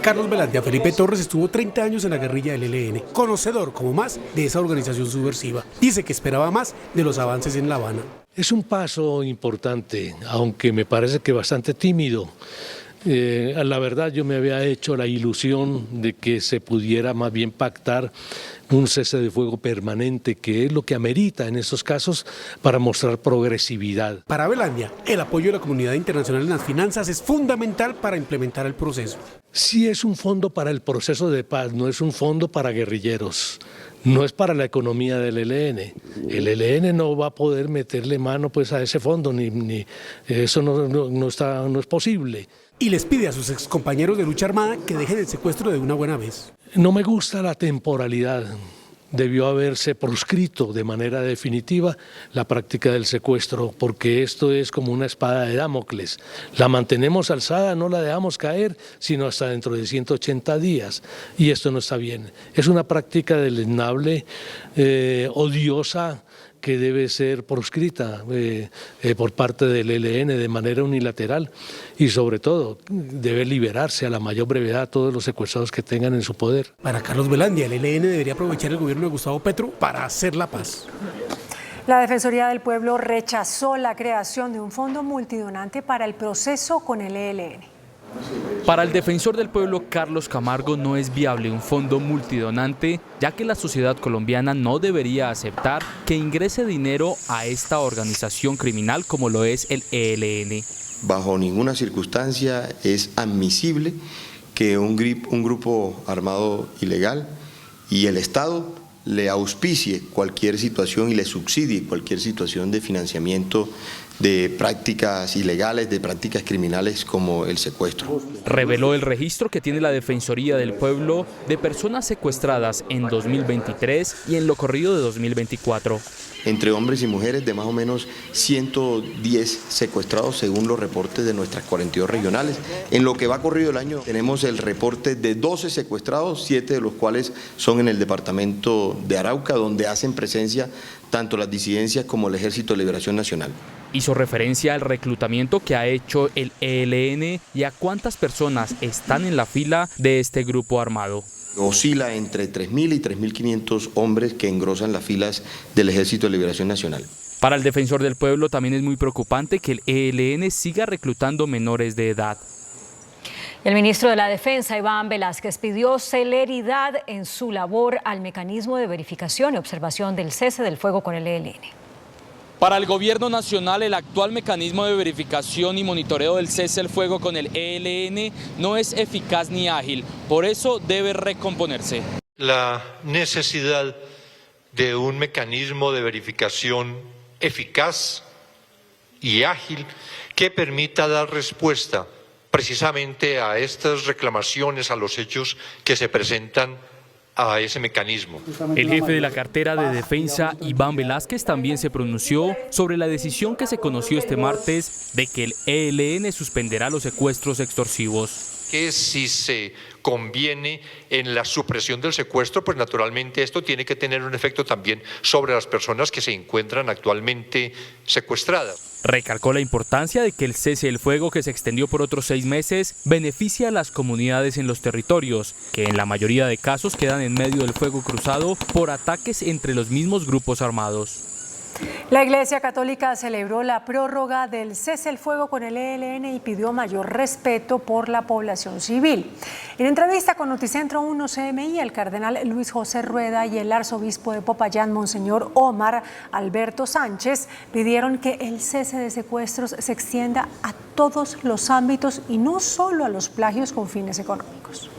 Carlos Velandia Felipe Torres estuvo 30 años en la guerrilla del ELN, conocedor como más de esa organización subversiva. Dice que esperaba más de los avances en La Habana. Es un paso importante, aunque me parece que bastante tímido, La verdad, yo me había hecho la ilusión de que se pudiera más bien pactar un cese de fuego permanente, que es lo que amerita en estos casos para mostrar progresividad. Para Velandia, el apoyo de la comunidad internacional en las finanzas es fundamental para implementar el proceso. Sí es un fondo para el proceso de paz, no es un fondo para guerrilleros. No es para la economía del ELN. El ELN no va a poder meterle mano pues a ese fondo, ni eso no es posible. Y les pide a sus excompañeros de lucha armada que dejen el secuestro de una buena vez. No me gusta la temporalidad. Debió haberse proscrito de manera definitiva la práctica del secuestro, porque esto es como una espada de Damocles. La mantenemos alzada, no la dejamos caer, sino hasta dentro de 180 días. Y esto no está bien. Es una práctica deleznable, odiosa, que debe ser proscrita por parte del ELN de manera unilateral y sobre todo debe liberarse a la mayor brevedad a todos los secuestrados que tengan en su poder. Para Carlos Velandia, el ELN debería aprovechar el gobierno de Gustavo Petro para hacer la paz. La Defensoría del Pueblo rechazó la creación de un fondo multidonante para el proceso con el ELN. Para el defensor del pueblo Carlos Camargo no es viable un fondo multidonante, ya que la sociedad colombiana no debería aceptar que ingrese dinero a esta organización criminal como lo es el ELN. Bajo ninguna circunstancia es admisible que un grupo armado ilegal y el Estado le auspicie cualquier situación y le subsidie cualquier situación de financiamiento de prácticas ilegales, de prácticas criminales como el secuestro. Reveló el registro que tiene la Defensoría del Pueblo de personas secuestradas en 2023 y en lo corrido de 2024. Entre hombres y mujeres de más o menos 110 secuestrados según los reportes de nuestras 42 regionales. En lo que va corrido el año tenemos el reporte de 12 secuestrados, 7 de los cuales son en el departamento de Arauca, donde hacen presencia tanto las disidencias como el Ejército de Liberación Nacional. Hizo referencia al reclutamiento que ha hecho el ELN y a cuántas personas están en la fila de este grupo armado. Oscila entre 3.000 y 3.500 hombres que engrosan las filas del Ejército de Liberación Nacional. Para el defensor del pueblo también es muy preocupante que el ELN siga reclutando menores de edad. El ministro de la Defensa, Iván Velásquez, pidió celeridad en su labor al mecanismo de verificación y observación del cese del fuego con el ELN. Para el gobierno nacional, el actual mecanismo de verificación y monitoreo del cese del fuego con el ELN no es eficaz ni ágil, por eso debe recomponerse. La necesidad de un mecanismo de verificación eficaz y ágil que permita dar respuesta precisamente a estas reclamaciones, a los hechos que se presentan a ese mecanismo. El jefe de la cartera de defensa, Iván Velásquez, también se pronunció sobre la decisión que se conoció este martes de que el ELN suspenderá los secuestros extorsivos. Que si se conviene en la supresión del secuestro, pues naturalmente esto tiene que tener un efecto también sobre las personas que se encuentran actualmente secuestradas. Recalcó la importancia de que el cese del fuego, que se extendió por otros 6 meses, beneficia a las comunidades en los territorios, que en la mayoría de casos quedan en medio del fuego cruzado por ataques entre los mismos grupos armados. La Iglesia Católica celebró la prórroga del cese el fuego con el ELN y pidió mayor respeto por la población civil. En entrevista con Noticentro 1 CMI, el cardenal Luis José Rueda y el arzobispo de Popayán, Monseñor Omar Alberto Sánchez, pidieron que el cese de secuestros se extienda a todos los ámbitos y no solo a los plagios con fines económicos.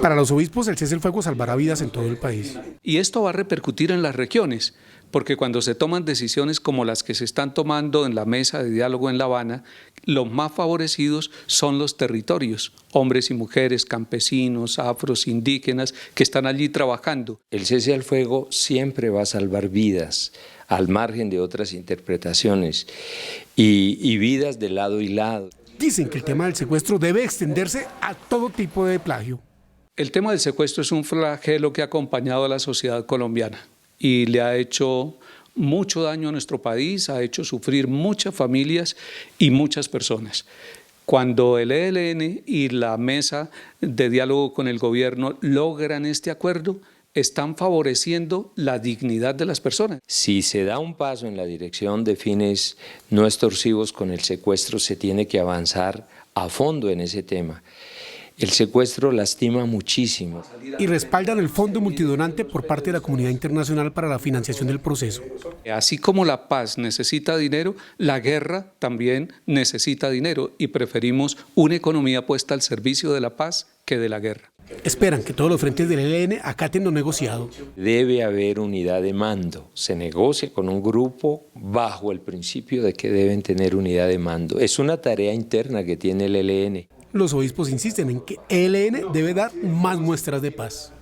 Para los obispos, el cese el fuego salvará vidas en todo el país. Y esto va a repercutir en las regiones, porque cuando se toman decisiones como las que se están tomando en la mesa de diálogo en La Habana, los más favorecidos son los territorios, hombres y mujeres, campesinos, afros, indígenas, que están allí trabajando. El cese al fuego siempre va a salvar vidas, al margen de otras interpretaciones, y vidas de lado y lado. Dicen que el tema del secuestro debe extenderse a todo tipo de plagio. El tema del secuestro es un flagelo que ha acompañado a la sociedad colombiana y le ha hecho mucho daño a nuestro país, ha hecho sufrir muchas familias y muchas personas. Cuando el ELN y la mesa de diálogo con el gobierno logran este acuerdo, están favoreciendo la dignidad de las personas. Si se da un paso en la dirección de fines no extorsivos con el secuestro, se tiene que avanzar a fondo en ese tema. El secuestro lastima muchísimo. Y respaldan el Fondo Multidonante por parte de la comunidad internacional para la financiación del proceso. Así como la paz necesita dinero, la guerra también necesita dinero y preferimos una economía puesta al servicio de la paz que de la guerra. Esperan que todos los frentes del ELN acaten lo negociado. Debe haber unidad de mando. Se negocia con un grupo bajo el principio de que deben tener unidad de mando. Es una tarea interna que tiene el ELN. Los obispos insisten en que el ELN debe dar más muestras de paz.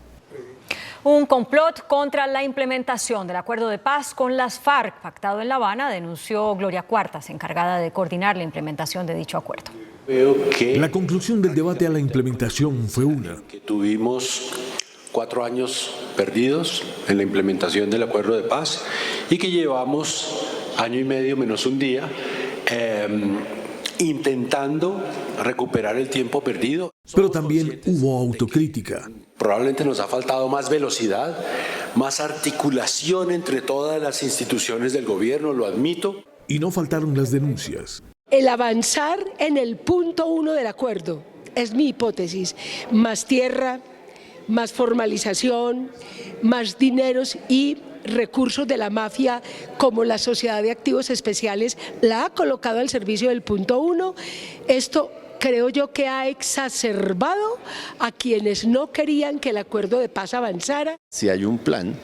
Un complot contra la implementación del acuerdo de paz con las FARC pactado en La Habana, denunció Gloria Cuartas, encargada de coordinar la implementación de dicho acuerdo. La conclusión del debate a la implementación fue una. Que tuvimos 4 años perdidos en la implementación del acuerdo de paz y que llevamos 1 año y medio menos un día intentando recuperar el tiempo perdido. Pero también hubo autocrítica. Probablemente nos ha faltado más velocidad, más articulación entre todas las instituciones del gobierno, lo admito. Y no faltaron las denuncias. El avanzar en el punto 1 del acuerdo, es mi hipótesis, más tierra, más formalización, más dineros y recursos de la mafia como la Sociedad de Activos Especiales la ha colocado al servicio del punto 1. Esto creo yo que ha exacerbado a quienes no querían que el acuerdo de paz avanzara. Si hay un plan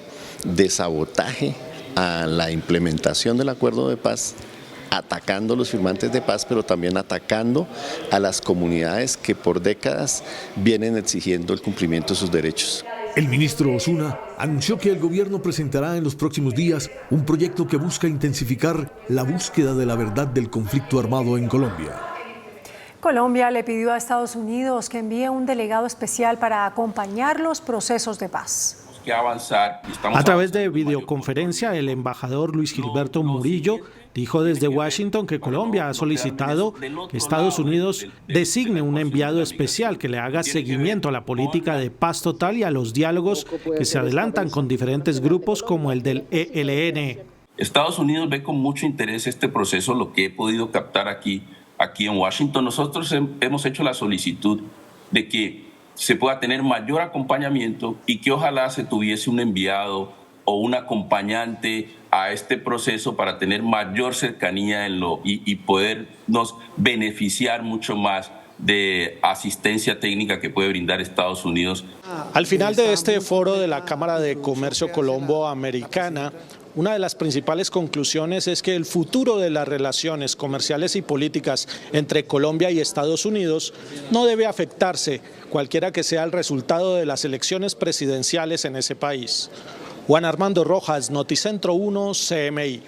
de sabotaje a la implementación del acuerdo de paz, atacando a los firmantes de paz, pero también atacando a las comunidades que por décadas vienen exigiendo el cumplimiento de sus derechos. El ministro Osuna anunció que el gobierno presentará en los próximos días un proyecto que busca intensificar la búsqueda de la verdad del conflicto armado en Colombia. Colombia le pidió a Estados Unidos que envíe un delegado especial para acompañar los procesos de paz. A través de videoconferencia, el embajador Luis Gilberto Murillo dijo desde Washington que Colombia ha solicitado que Estados Unidos designe un enviado especial que le haga seguimiento a la política de paz total y a los diálogos que se adelantan con diferentes grupos como el del ELN. Estados Unidos ve con mucho interés este proceso, lo que he podido captar aquí en Washington. Nosotros hemos hecho la solicitud de que se pueda tener mayor acompañamiento y que ojalá se tuviese un enviado o un acompañante a este proceso para tener mayor cercanía y podernos beneficiar mucho más de asistencia técnica que puede brindar Estados Unidos. Al final de este foro de la Cámara de Comercio Colombo-Americana, una de las principales conclusiones es que el futuro de las relaciones comerciales y políticas entre Colombia y Estados Unidos no debe afectarse, cualquiera que sea el resultado de las elecciones presidenciales en ese país. Juan Armando Rojas, Noticentro 1, CMI.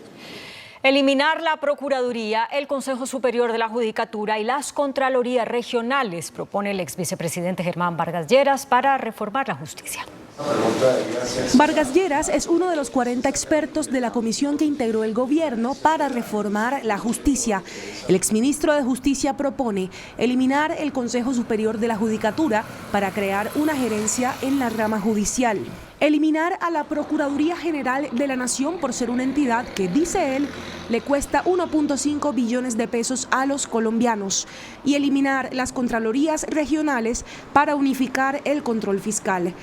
Eliminar la Procuraduría, el Consejo Superior de la Judicatura y las Contralorías regionales, propone el exvicepresidente Germán Vargas Lleras para reformar la justicia. Vargas Lleras es uno de los 40 expertos de la comisión que integró el gobierno para reformar la justicia. El exministro de Justicia propone eliminar el Consejo Superior de la Judicatura para crear una gerencia en la rama judicial. Eliminar a la Procuraduría General de la Nación por ser una entidad que, dice él, le cuesta 1.5 billones de pesos a los colombianos. Y eliminar las Contralorías regionales para unificar el control fiscal.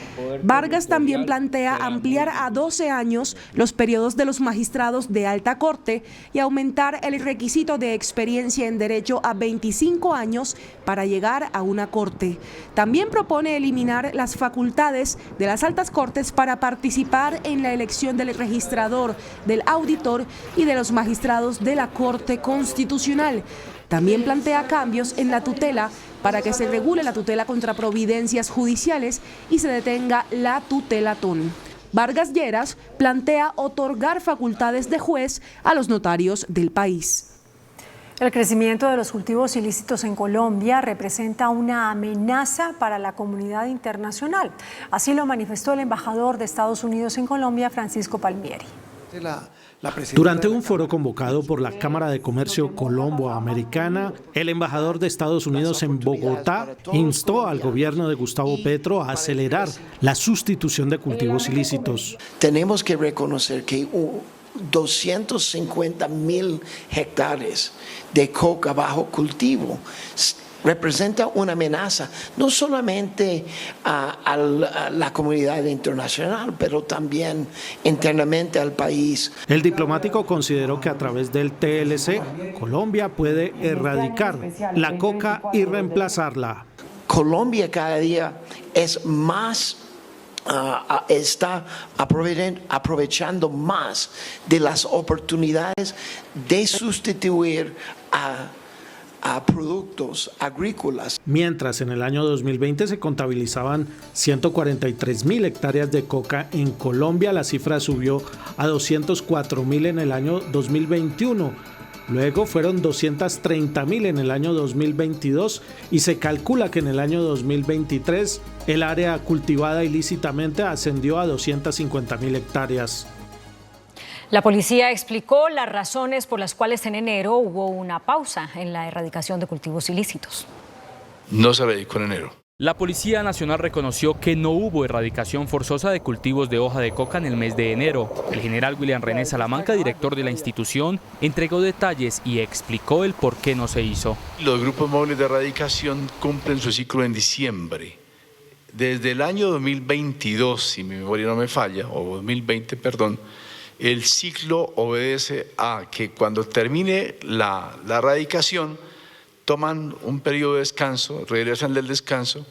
Vargas también plantea ampliar a 12 años los periodos de los magistrados de alta corte y aumentar el requisito de experiencia en derecho a 25 años para llegar a una corte. También propone eliminar las facultades de las altas cortes para participar en la elección del registrador, del auditor y de los magistrados de la Corte Constitucional. También plantea cambios en la tutela para que se regule la tutela contra providencias judiciales y se detenga la tutelatón. Vargas Lleras plantea otorgar facultades de juez a los notarios del país. El crecimiento de los cultivos ilícitos en Colombia representa una amenaza para la comunidad internacional. Así lo manifestó el embajador de Estados Unidos en Colombia, Francisco Palmieri. Durante un foro convocado por la Cámara de Comercio Colombo-Americana, el embajador de Estados Unidos en Bogotá instó al gobierno de Gustavo Petro a acelerar la sustitución de cultivos ilícitos. Tenemos que reconocer que 250.000 hectáreas de coca bajo cultivo representa una amenaza no solamente a la comunidad internacional, pero también internamente al país. El diplomático consideró que a través del TLC, Colombia puede erradicar la coca y reemplazarla. Colombia cada día es más está aprovechando más de las oportunidades de sustituir a productos agrícolas. Mientras en el año 2020 se contabilizaban 143.000 hectáreas de coca en Colombia, la cifra subió a 204.000 en el año 2021. Luego fueron 230.000 en el año 2022 y se calcula que en el año 2023 el área cultivada ilícitamente ascendió a 250.000 hectáreas. La policía explicó las razones por las cuales en enero hubo una pausa en la erradicación de cultivos ilícitos. No se erradicó en enero. La Policía Nacional reconoció que no hubo erradicación forzosa de cultivos de hoja de coca en el mes de enero. El general William René Salamanca, director de la institución, entregó detalles y explicó el por qué no se hizo. Los grupos móviles de erradicación cumplen su ciclo en diciembre. Desde el año 2022, si mi memoria no me falla, o 2020, perdón, el ciclo obedece a que cuando termine la erradicación, toman un periodo de descanso, regresan del descanso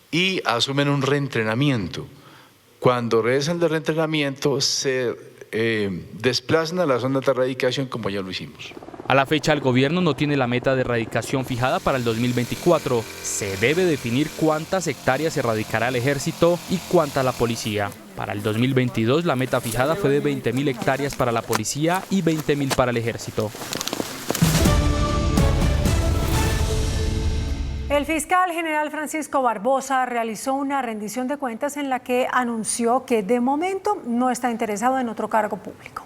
y asumen un reentrenamiento. Cuando regresan del reentrenamiento se desplazan a la zona de erradicación como ya lo hicimos. A la fecha el gobierno no tiene la meta de erradicación fijada para el 2024. Se debe definir cuántas hectáreas erradicará el ejército y cuántas la policía. Para el 2022 la meta fijada fue de 20.000 hectáreas para la policía y 20.000 para el ejército. El fiscal general Francisco Barbosa realizó una rendición de cuentas en la que anunció que de momento no está interesado en otro cargo público.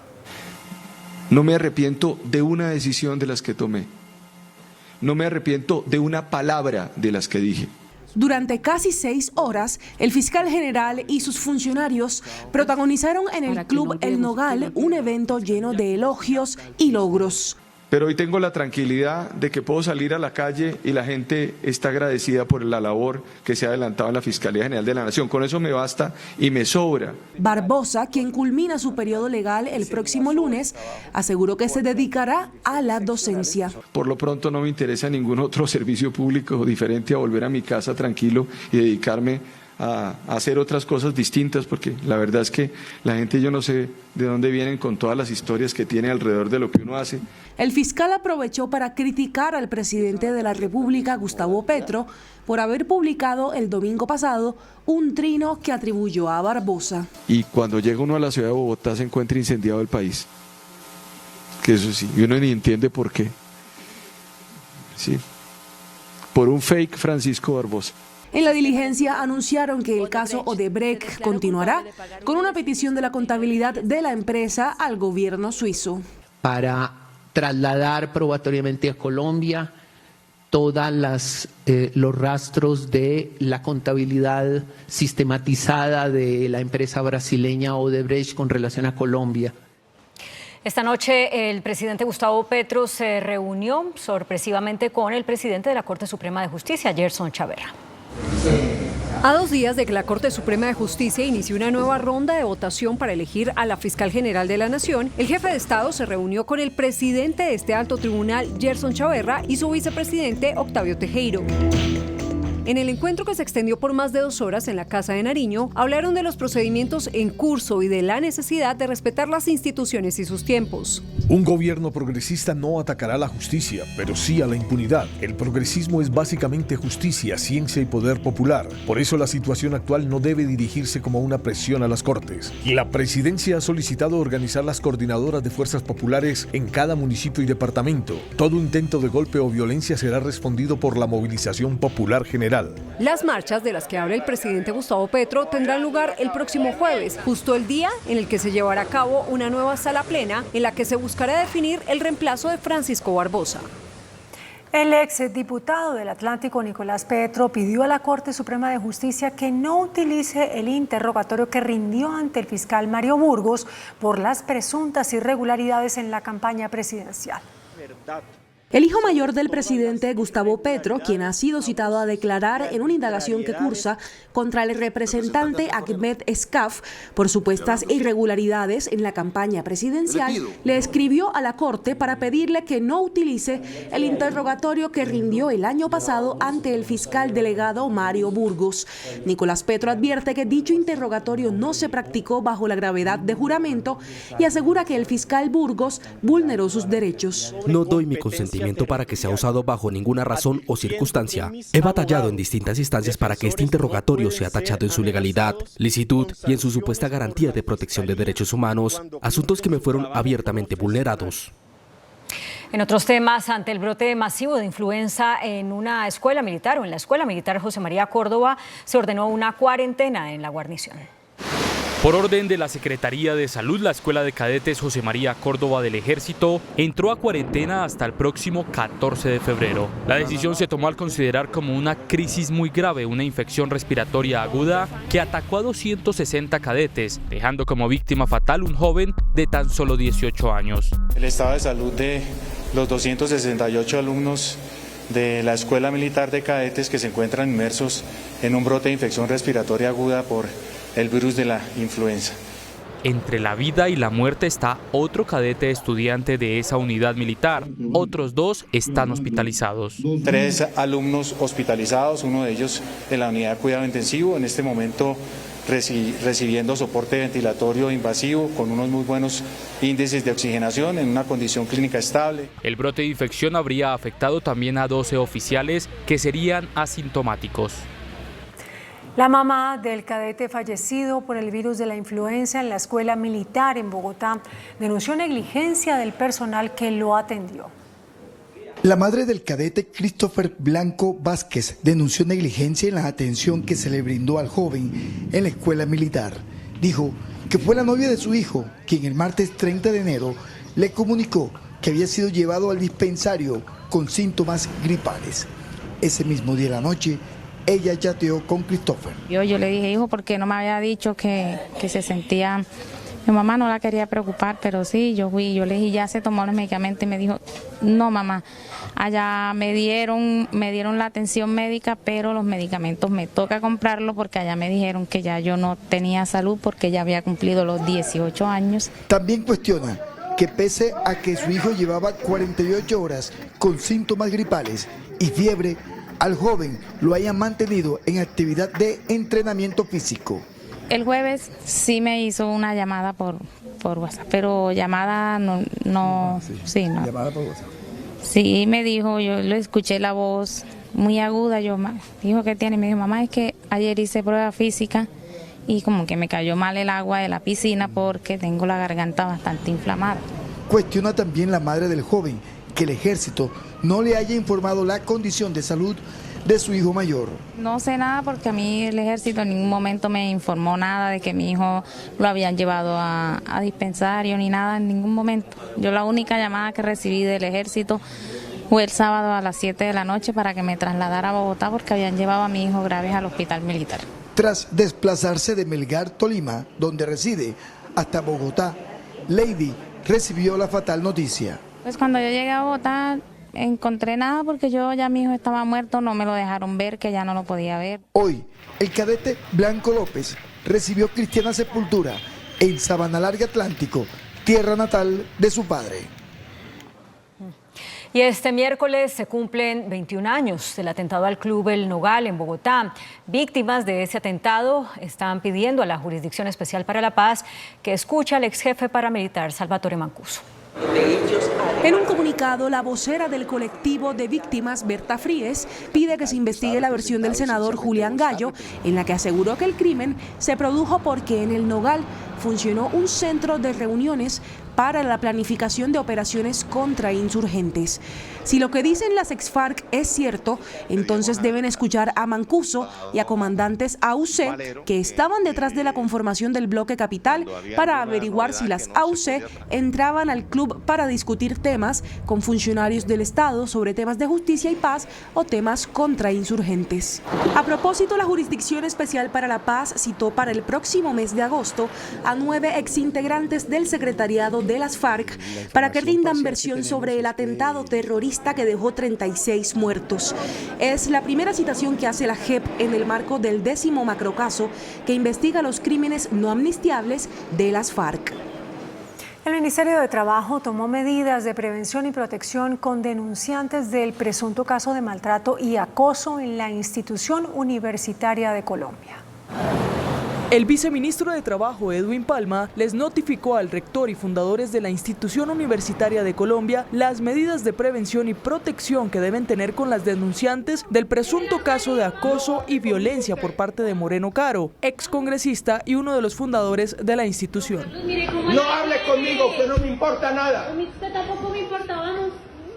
No me arrepiento de una decisión de las que tomé. No me arrepiento de una palabra de las que dije. Durante casi 6 horas, el fiscal general y sus funcionarios protagonizaron en el Club El Nogal un evento lleno de elogios y logros. Pero hoy tengo la tranquilidad de que puedo salir a la calle y la gente está agradecida por la labor que se ha adelantado en la Fiscalía General de la Nación. Con eso me basta y me sobra. Barbosa, quien culmina su periodo legal el próximo lunes, aseguró que se dedicará a la docencia. Por lo pronto no me interesa ningún otro servicio público diferente a volver a mi casa tranquilo y dedicarme a hacer otras cosas distintas, porque la verdad es que la gente, yo no sé de dónde vienen con todas las historias que tiene alrededor de lo que uno hace. El fiscal aprovechó para criticar al presidente de la República, Gustavo Petro, por haber publicado el domingo pasado un trino que atribuyó a Barbosa. Y cuando llega uno a la ciudad de Bogotá se encuentra incendiado el país. Que eso sí, y uno ni entiende por qué. Sí. Por un fake Francisco Barbosa. En la diligencia anunciaron que el caso Odebrecht continuará con una petición de la contabilidad de la empresa al gobierno suizo. Para trasladar probatoriamente a Colombia todos los rastros de la contabilidad sistematizada de la empresa brasileña Odebrecht con relación a Colombia. Esta noche el presidente Gustavo Petro se reunió sorpresivamente con el presidente de la Corte Suprema de Justicia, Gerson Chaverra. A 2 días de que la Corte Suprema de Justicia inició una nueva ronda de votación para elegir a la fiscal general de la Nación, el jefe de Estado se reunió con el presidente de este alto tribunal, Gerson Chaverra, y su vicepresidente, Octavio Tejero. En el encuentro, que se extendió por más de 2 horas en la Casa de Nariño, hablaron de los procedimientos en curso y de la necesidad de respetar las instituciones y sus tiempos. Un gobierno progresista no atacará a la justicia, pero sí a la impunidad. El progresismo es básicamente justicia, ciencia y poder popular. Por eso la situación actual no debe dirigirse como una presión a las Cortes. La presidencia ha solicitado organizar las coordinadoras de fuerzas populares en cada municipio y departamento. Todo intento de golpe o violencia será respondido por la movilización popular general. Las marchas de las que habla el presidente Gustavo Petro tendrán lugar el próximo jueves, justo el día en el que se llevará a cabo una nueva sala plena en la que se buscará definir el reemplazo de Francisco Barbosa. El exdiputado del Atlántico, Nicolás Petro, pidió a la Corte Suprema de Justicia que no utilice el interrogatorio que rindió ante el fiscal Mario Burgos por las presuntas irregularidades en la campaña presidencial. El hijo mayor del presidente, Gustavo Petro, quien ha sido citado a declarar en una indagación que cursa contra el representante Ahmed Escaf por supuestas irregularidades en la campaña presidencial, le escribió a la Corte para pedirle que no utilice el interrogatorio que rindió el año pasado ante el fiscal delegado Mario Burgos. Nicolás Petro advierte que dicho interrogatorio no se practicó bajo la gravedad de juramento y asegura que el fiscal Burgos vulneró sus derechos. No doy mi consentimiento para que sea usado bajo ninguna razón o circunstancia. He batallado en distintas instancias para que este interrogatorio sea tachado en su legalidad, licitud y en su supuesta garantía de protección de derechos humanos, asuntos que me fueron abiertamente vulnerados. En otros temas, ante el brote masivo de influenza en una escuela militar o en la Escuela Militar José María Córdoba, se ordenó una cuarentena en la guarnición. Por orden de la Secretaría de Salud, la Escuela de Cadetes José María Córdoba del Ejército entró a cuarentena hasta el próximo 14 de febrero. La decisión se tomó al considerar como una crisis muy grave una infección respiratoria aguda que atacó a 260 cadetes, dejando como víctima fatal un joven de tan solo 18 años. El estado de salud de los 268 alumnos de la Escuela Militar de Cadetes que se encuentran inmersos en un brote de infección respiratoria aguda por el virus de la influenza. Entre la vida y la muerte está otro cadete estudiante de esa unidad militar. Otros 2 están hospitalizados. 3 alumnos hospitalizados, uno de ellos de la unidad de cuidado intensivo, en este momento recibiendo soporte ventilatorio invasivo con unos muy buenos índices de oxigenación en una condición clínica estable. El brote de infección habría afectado también a 12 oficiales que serían asintomáticos. La mamá del cadete fallecido por el virus de la influenza en la escuela militar en Bogotá denunció negligencia del personal que lo atendió. La madre del cadete Christopher Blanco Vázquez denunció negligencia en la atención que se le brindó al joven en la escuela militar. Dijo que fue la novia de su hijo quien el martes 30 de enero le comunicó que había sido llevado al dispensario con síntomas gripales. Ese mismo día de la noche, ella chateó con Christopher. Yo le dije, hijo, ¿por qué no me había dicho que se sentía? Mi mamá no la quería preocupar, pero sí, yo fui, yo le dije, ya se tomó los medicamentos y me dijo, no mamá, allá me dieron la atención médica, pero los medicamentos me toca comprarlos porque allá me dijeron que ya yo no tenía salud porque ya había cumplido los 18 años. También cuestiona que pese a que su hijo llevaba 48 horas con síntomas gripales y fiebre, al joven lo hayan mantenido en actividad de entrenamiento físico. El jueves sí me hizo una llamada por WhatsApp, pero llamada no. ¿Llamada por WhatsApp? Sí, me dijo, yo le escuché la voz muy aguda, dijo que tiene, me dijo, mamá, es que ayer hice prueba física y como que me cayó mal el agua de la piscina porque tengo la garganta bastante inflamada. Cuestiona también la madre del joven que el ejército no le haya informado la condición de salud de su hijo mayor. No sé nada porque a mí el ejército en ningún momento me informó nada de que mi hijo lo habían llevado a dispensario ni nada en ningún momento. Yo la única llamada que recibí del ejército fue el sábado a las 7 de la noche para que me trasladara a Bogotá porque habían llevado a mi hijo grave al hospital militar. Tras desplazarse de Melgar, Tolima, donde reside, hasta Bogotá, Lady recibió la fatal noticia. Pues cuando yo llegué a Bogotá encontré nada porque ya mi hijo estaba muerto, no me lo dejaron ver, que ya no lo podía ver. Hoy, el cadete Blanco López recibió cristiana sepultura en Sabana Larga Atlántico, tierra natal de su padre. Y este miércoles se cumplen 21 años del atentado al Club El Nogal en Bogotá. Víctimas de ese atentado están pidiendo a la Jurisdicción Especial para la Paz que escuche al ex jefe paramilitar Salvatore Mancuso. En un comunicado, la vocera del colectivo de víctimas, Berta Fríes, pide que se investigue la versión del senador Julián Gallo, en la que aseguró que el crimen se produjo porque en El Nogal funcionó un centro de reuniones para la planificación de operaciones contra insurgentes. Si lo que dicen las ex-FARC es cierto, entonces deben escuchar a Mancuso y a comandantes AUC que estaban detrás de la conformación del bloque capital para averiguar si las AUC entraban al club para discutir temas temas con funcionarios del Estado sobre temas de justicia y paz o temas contra insurgentes. A propósito, la Jurisdicción Especial para la Paz citó para el próximo mes de agosto a 9 exintegrantes del secretariado de las FARC para que rindan versión sobre el atentado terrorista que dejó 36 muertos. Es la primera citación que hace la JEP en el marco del 10º macrocaso que investiga los crímenes no amnistiables de las FARC. El Ministerio de Trabajo tomó medidas de prevención y protección con denunciantes del presunto caso de maltrato y acoso en la institución universitaria de Colombia. El viceministro de Trabajo, Edwin Palma, les notificó al rector y fundadores de la Institución Universitaria de Colombia las medidas de prevención y protección que deben tener con las denunciantes del presunto caso de acoso y violencia por parte de Moreno Caro, excongresista y uno de los fundadores de la institución. No hable conmigo, que no me importa nada. Usted tampoco me importaba.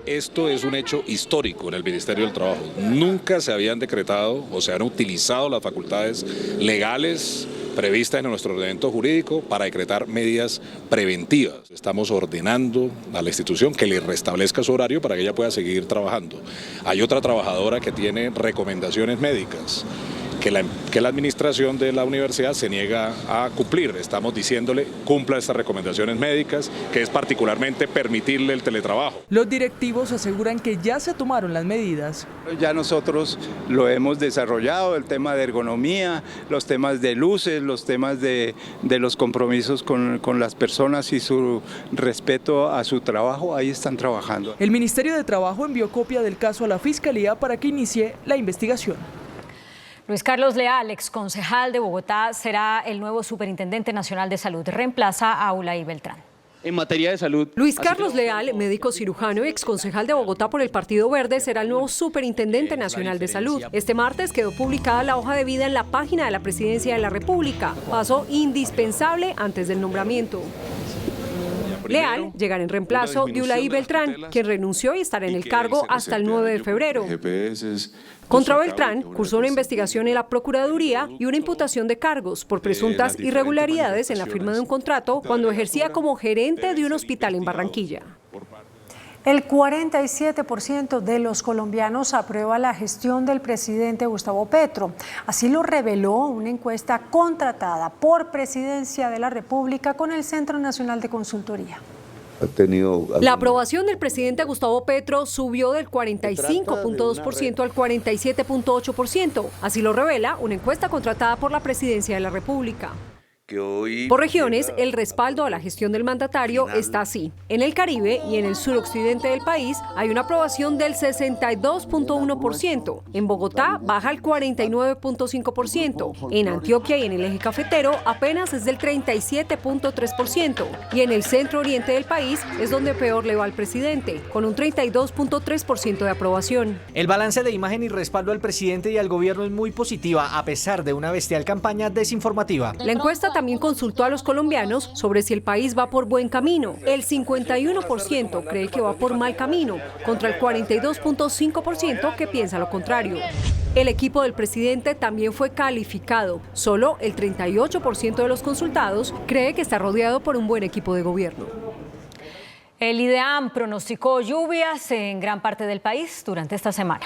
Esto es un hecho histórico en el Ministerio del Trabajo. Nunca se habían decretado o se han utilizado las facultades legales previstas en nuestro ordenamiento jurídico para decretar medidas preventivas. Estamos ordenando a la institución que le restablezca su horario para que ella pueda seguir trabajando. Hay otra trabajadora que tiene recomendaciones médicas que la administración de la universidad se niega a cumplir. Estamos diciéndole cumpla estas recomendaciones médicas, que es particularmente permitirle el teletrabajo. Los directivos aseguran que ya se tomaron las medidas. Ya nosotros lo hemos desarrollado, el tema de ergonomía, los temas de luces, los temas de los compromisos con las personas y su respeto a su trabajo, ahí están trabajando. El Ministerio de Trabajo envió copia del caso a la Fiscalía para que inicie la investigación. Luis Carlos Leal, exconcejal de Bogotá, será el nuevo Superintendente Nacional de Salud. Reemplaza a Ulay Beltrán. En materia de salud. Luis Carlos Leal, médico cirujano y exconcejal de Bogotá por el Partido Verde, será el nuevo Superintendente Nacional de Salud. Este martes quedó publicada la hoja de vida en la página de la Presidencia de la República. Paso indispensable antes del nombramiento. Leal llegará en reemplazo de Ulay Beltrán, quien renunció y estará en el cargo hasta el 9 de febrero. Contra Beltrán cursó una investigación en la Procuraduría y una imputación de cargos por presuntas irregularidades en la firma de un contrato cuando ejercía como gerente de un hospital en Barranquilla. El 47% de los colombianos aprueba la gestión del presidente Gustavo Petro. Así lo reveló una encuesta contratada por Presidencia de la República con el Centro Nacional de Consultoría. La aprobación del presidente Gustavo Petro subió del 45.2% al 47.8%. Así lo revela una encuesta contratada por la Presidencia de la República. Por regiones, el respaldo a la gestión del mandatario está así. En el Caribe y en el suroccidente del país hay una aprobación del 62.1%. En Bogotá baja al 49.5%. En Antioquia y en el eje cafetero apenas es del 37.3%. Y en el centro oriente del país es donde peor le va al presidente, con un 32.3% de aprobación. El balance de imagen y respaldo al presidente y al gobierno es muy positiva, a pesar de una bestial campaña desinformativa. La encuesta también consultó a los colombianos sobre si el país va por buen camino. El 51% cree que va por mal camino, contra el 42.5% que piensa lo contrario. El equipo del presidente también fue calificado. Solo el 38% de los consultados cree que está rodeado por un buen equipo de gobierno. El IDEAM pronosticó lluvias en gran parte del país durante esta semana.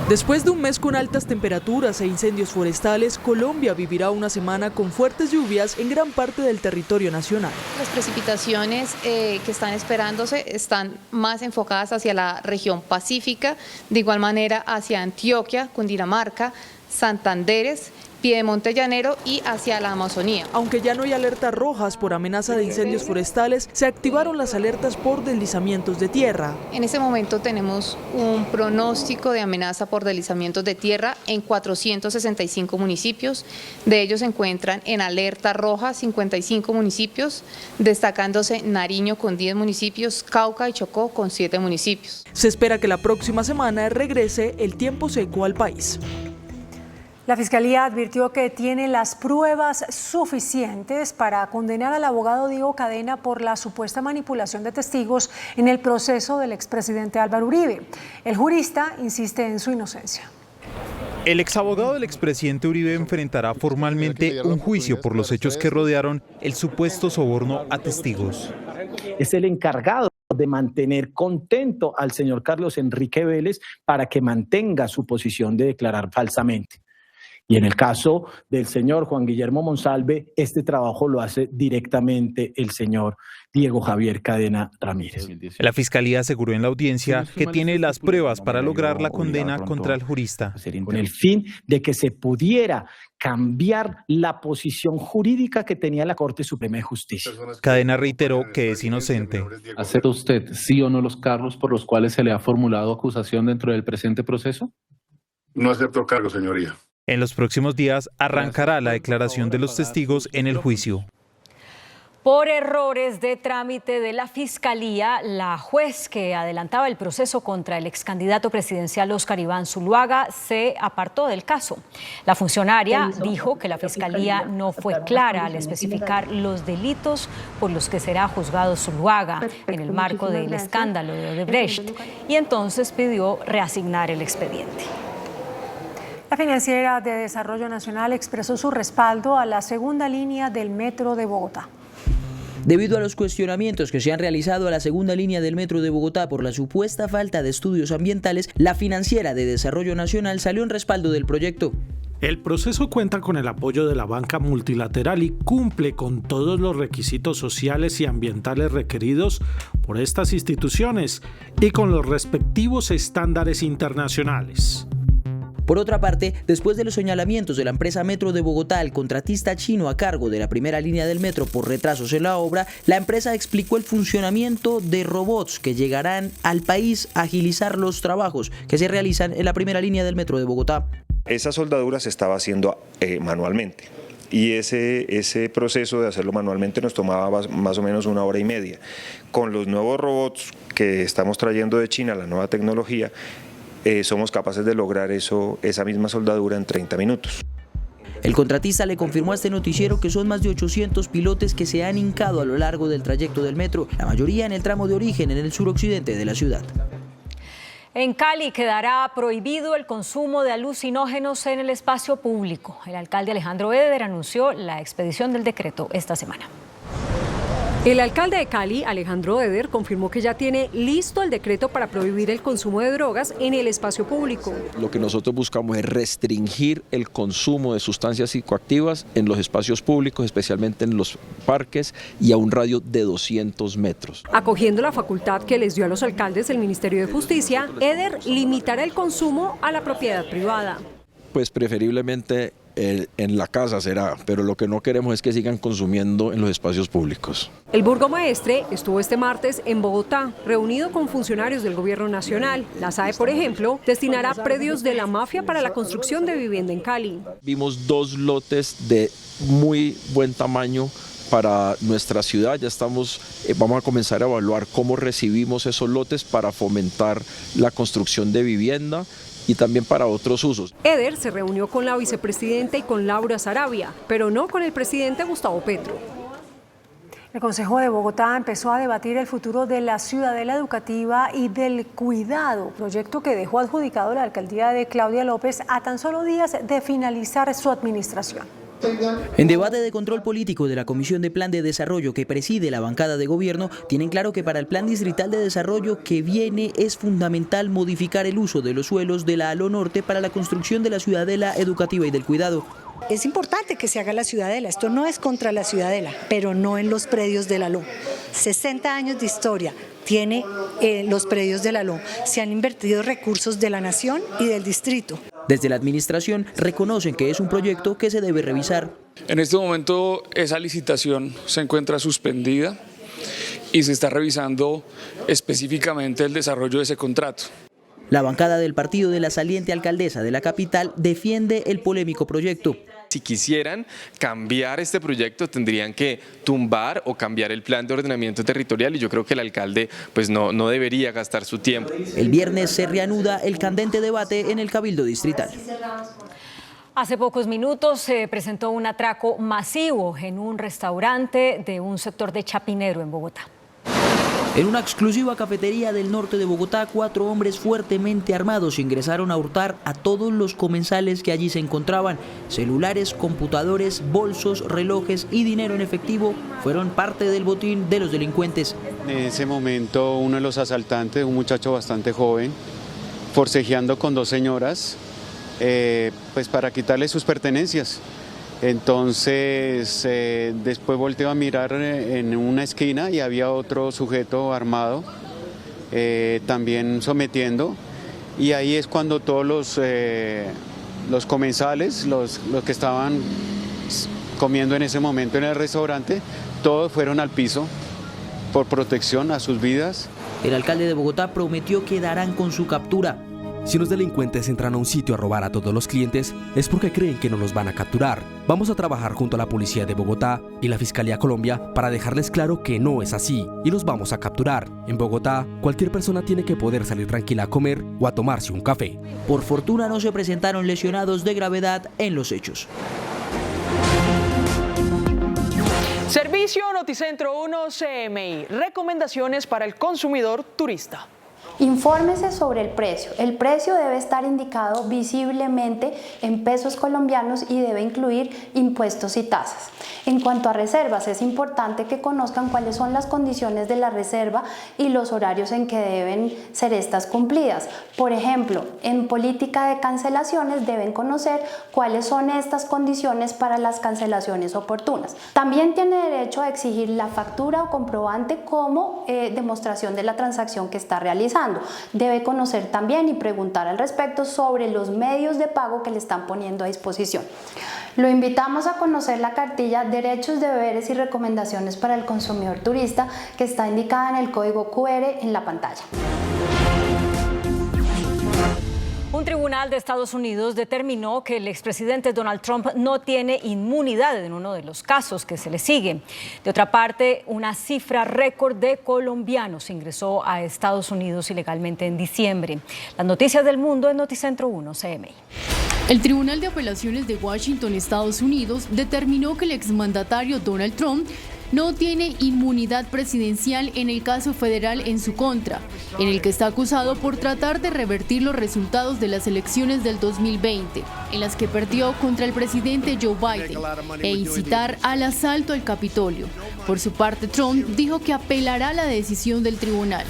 Después de un mes con altas temperaturas e incendios forestales, Colombia vivirá una semana con fuertes lluvias en gran parte del territorio nacional. Las precipitaciones que están esperándose están más enfocadas hacia la región pacífica, de igual manera hacia Antioquia, Cundinamarca, Santanderes, Piedemonte Llanero y hacia la Amazonía. Aunque ya no hay alertas rojas por amenaza de incendios forestales, se activaron las alertas por deslizamientos de tierra. En este momento tenemos un pronóstico de amenaza por deslizamientos de tierra en 465 municipios. De ellos se encuentran en alerta roja 55 municipios, destacándose Nariño con 10 municipios, Cauca y Chocó con 7 municipios. Se espera que la próxima semana regrese el tiempo seco al país. La Fiscalía advirtió que tiene las pruebas suficientes para condenar al abogado Diego Cadena por la supuesta manipulación de testigos en el proceso del expresidente Álvaro Uribe. El jurista insiste en su inocencia. El exabogado del expresidente Uribe enfrentará formalmente un juicio por los hechos que rodearon el supuesto soborno a testigos. Es el encargado de mantener contento al señor Carlos Enrique Vélez para que mantenga su posición de declarar falsamente. Y en el caso del señor Juan Guillermo Monsalve, este trabajo lo hace directamente el señor Diego Javier Cadena Ramírez. La Fiscalía aseguró en la audiencia que tiene las pruebas para lograr la condena contra el jurista. Con el fin de que se pudiera cambiar la posición jurídica que tenía la Corte Suprema de Justicia. Cadena reiteró que es inocente. ¿Acepta usted sí o no los cargos por los cuales se le ha formulado acusación dentro del presente proceso? No acepto cargos, señoría. En los próximos días arrancará la declaración de los testigos en el juicio. Por errores de trámite de la Fiscalía, la juez que adelantaba el proceso contra el ex candidato presidencial Óscar Iván Zuluaga se apartó del caso. La funcionaria dijo que la Fiscalía no fue clara al especificar los delitos por los que será juzgado Zuluaga en el marco del escándalo de Odebrecht y entonces pidió reasignar el expediente. La Financiera de Desarrollo Nacional expresó su respaldo a la segunda línea del Metro de Bogotá. Debido a los cuestionamientos que se han realizado a la segunda línea del Metro de Bogotá por la supuesta falta de estudios ambientales, la Financiera de Desarrollo Nacional salió en respaldo del proyecto. El proceso cuenta con el apoyo de la banca multilateral y cumple con todos los requisitos sociales y ambientales requeridos por estas instituciones y con los respectivos estándares internacionales. Por otra parte, después de los señalamientos de la empresa Metro de Bogotá al contratista chino a cargo de la primera línea del metro por retrasos en la obra, la empresa explicó el funcionamiento de robots que llegarán al país a agilizar los trabajos que se realizan en la primera línea del Metro de Bogotá. Esa soldadura se estaba haciendo manualmente. Y ese proceso de hacerlo manualmente nos tomaba más o menos 1 hora y media. Con los nuevos robots que estamos trayendo de China, la nueva tecnología, somos capaces de lograr esa misma soldadura en 30 minutos. El contratista le confirmó a este noticiero que son más de 800 pilotes que se han hincado a lo largo del trayecto del metro, la mayoría en el tramo de origen en el suroccidente de la ciudad. En Cali quedará prohibido el consumo de alucinógenos en el espacio público. El alcalde Alejandro Eder anunció la expedición del decreto esta semana. El alcalde de Cali, Alejandro Eder, confirmó que ya tiene listo el decreto para prohibir el consumo de drogas en el espacio público. Lo que nosotros buscamos es restringir el consumo de sustancias psicoactivas en los espacios públicos, especialmente en los parques y a un radio de 200 metros. Acogiendo la facultad que les dio a los alcaldes el Ministerio de Justicia, Eder limitará el consumo a la propiedad privada. Pues preferiblemente en la casa será, pero lo que no queremos es que sigan consumiendo en los espacios públicos. El burgomaestre estuvo este martes en Bogotá, reunido con funcionarios del gobierno nacional. La SAE, por ejemplo, destinará predios de la mafia para la construcción de vivienda en Cali. Vimos 2 lotes de muy buen tamaño para nuestra ciudad. Ya vamos a comenzar a evaluar cómo recibimos esos lotes para fomentar la construcción de vivienda y también para otros usos. Eder se reunió con la vicepresidenta y con Laura Sarabia, pero no con el presidente Gustavo Petro. El Consejo de Bogotá empezó a debatir el futuro de la ciudadela educativa y del cuidado, proyecto que dejó adjudicado la alcaldía de Claudia López a tan solo días de finalizar su administración. En debate de control político de la Comisión de Plan de Desarrollo que preside la bancada de gobierno, tienen claro que para el Plan Distrital de Desarrollo que viene es fundamental modificar el uso de los suelos de la ALO Norte para la construcción de la ciudadela educativa y del cuidado. Es importante que se haga la ciudadela, esto no es contra la ciudadela, pero no en los predios de la ALO. 60 años de historia tiene los predios de la ALO, se han invertido recursos de la nación y del distrito. Desde la administración reconocen que es un proyecto que se debe revisar. En este momento esa licitación se encuentra suspendida y se está revisando específicamente el desarrollo de ese contrato. La bancada del partido de la saliente alcaldesa de la capital defiende el polémico proyecto. Si quisieran cambiar este proyecto tendrían que tumbar o cambiar el plan de ordenamiento territorial y yo creo que el alcalde pues no debería gastar su tiempo. El viernes se reanuda el candente debate en el Cabildo Distrital. Hace pocos minutos se presentó un atraco masivo en un restaurante de un sector de Chapinero en Bogotá. En una exclusiva cafetería del norte de Bogotá, 4 hombres fuertemente armados ingresaron a hurtar a todos los comensales que allí se encontraban. Celulares, computadores, bolsos, relojes y dinero en efectivo fueron parte del botín de los delincuentes. En ese momento uno de los asaltantes, un muchacho bastante joven, forcejeando con 2 señoras, pues para quitarle sus pertenencias. Entonces después volteó a mirar en una esquina y había otro sujeto armado también sometiendo, y ahí es cuando todos los comensales, los que estaban comiendo en ese momento en el restaurante, todos fueron al piso por protección a sus vidas. El alcalde de Bogotá prometió que darán con su captura. Si los delincuentes entran a un sitio a robar a todos los clientes, es porque creen que no los van a capturar. Vamos a trabajar junto a la Policía de Bogotá y la Fiscalía Colombia para dejarles claro que no es así y los vamos a capturar. En Bogotá, cualquier persona tiene que poder salir tranquila a comer o a tomarse un café. Por fortuna no se presentaron lesionados de gravedad en los hechos. Servicio Noticentro 1 CMI. Recomendaciones para el consumidor turista. Infórmese sobre el precio. El precio debe estar indicado visiblemente en pesos colombianos y debe incluir impuestos y tasas. En cuanto a reservas, es importante que conozcan cuáles son las condiciones de la reserva y los horarios en que deben ser estas cumplidas. Por ejemplo, en política de cancelaciones deben conocer cuáles son estas condiciones para las cancelaciones oportunas. También tiene derecho a exigir la factura o comprobante como demostración de la transacción que está realizando. Debe conocer también y preguntar al respecto sobre los medios de pago que le están poniendo a disposición. Lo invitamos a conocer la cartilla Derechos, Deberes y Recomendaciones para el Consumidor Turista, que está indicada en el código QR en la pantalla. Un tribunal de Estados Unidos determinó que el expresidente Donald Trump no tiene inmunidad en uno de los casos que se le sigue. De otra parte, una cifra récord de colombianos ingresó a Estados Unidos ilegalmente en diciembre. Las noticias del mundo en Noticentro 1 CMI. El Tribunal de Apelaciones de Washington, Estados Unidos, determinó que el exmandatario Donald Trump no tiene inmunidad presidencial en el caso federal en su contra, en el que está acusado por tratar de revertir los resultados de las elecciones del 2020, en las que perdió contra el presidente Joe Biden, e incitar al asalto al Capitolio. Por su parte, Trump dijo que apelará la decisión del tribunal.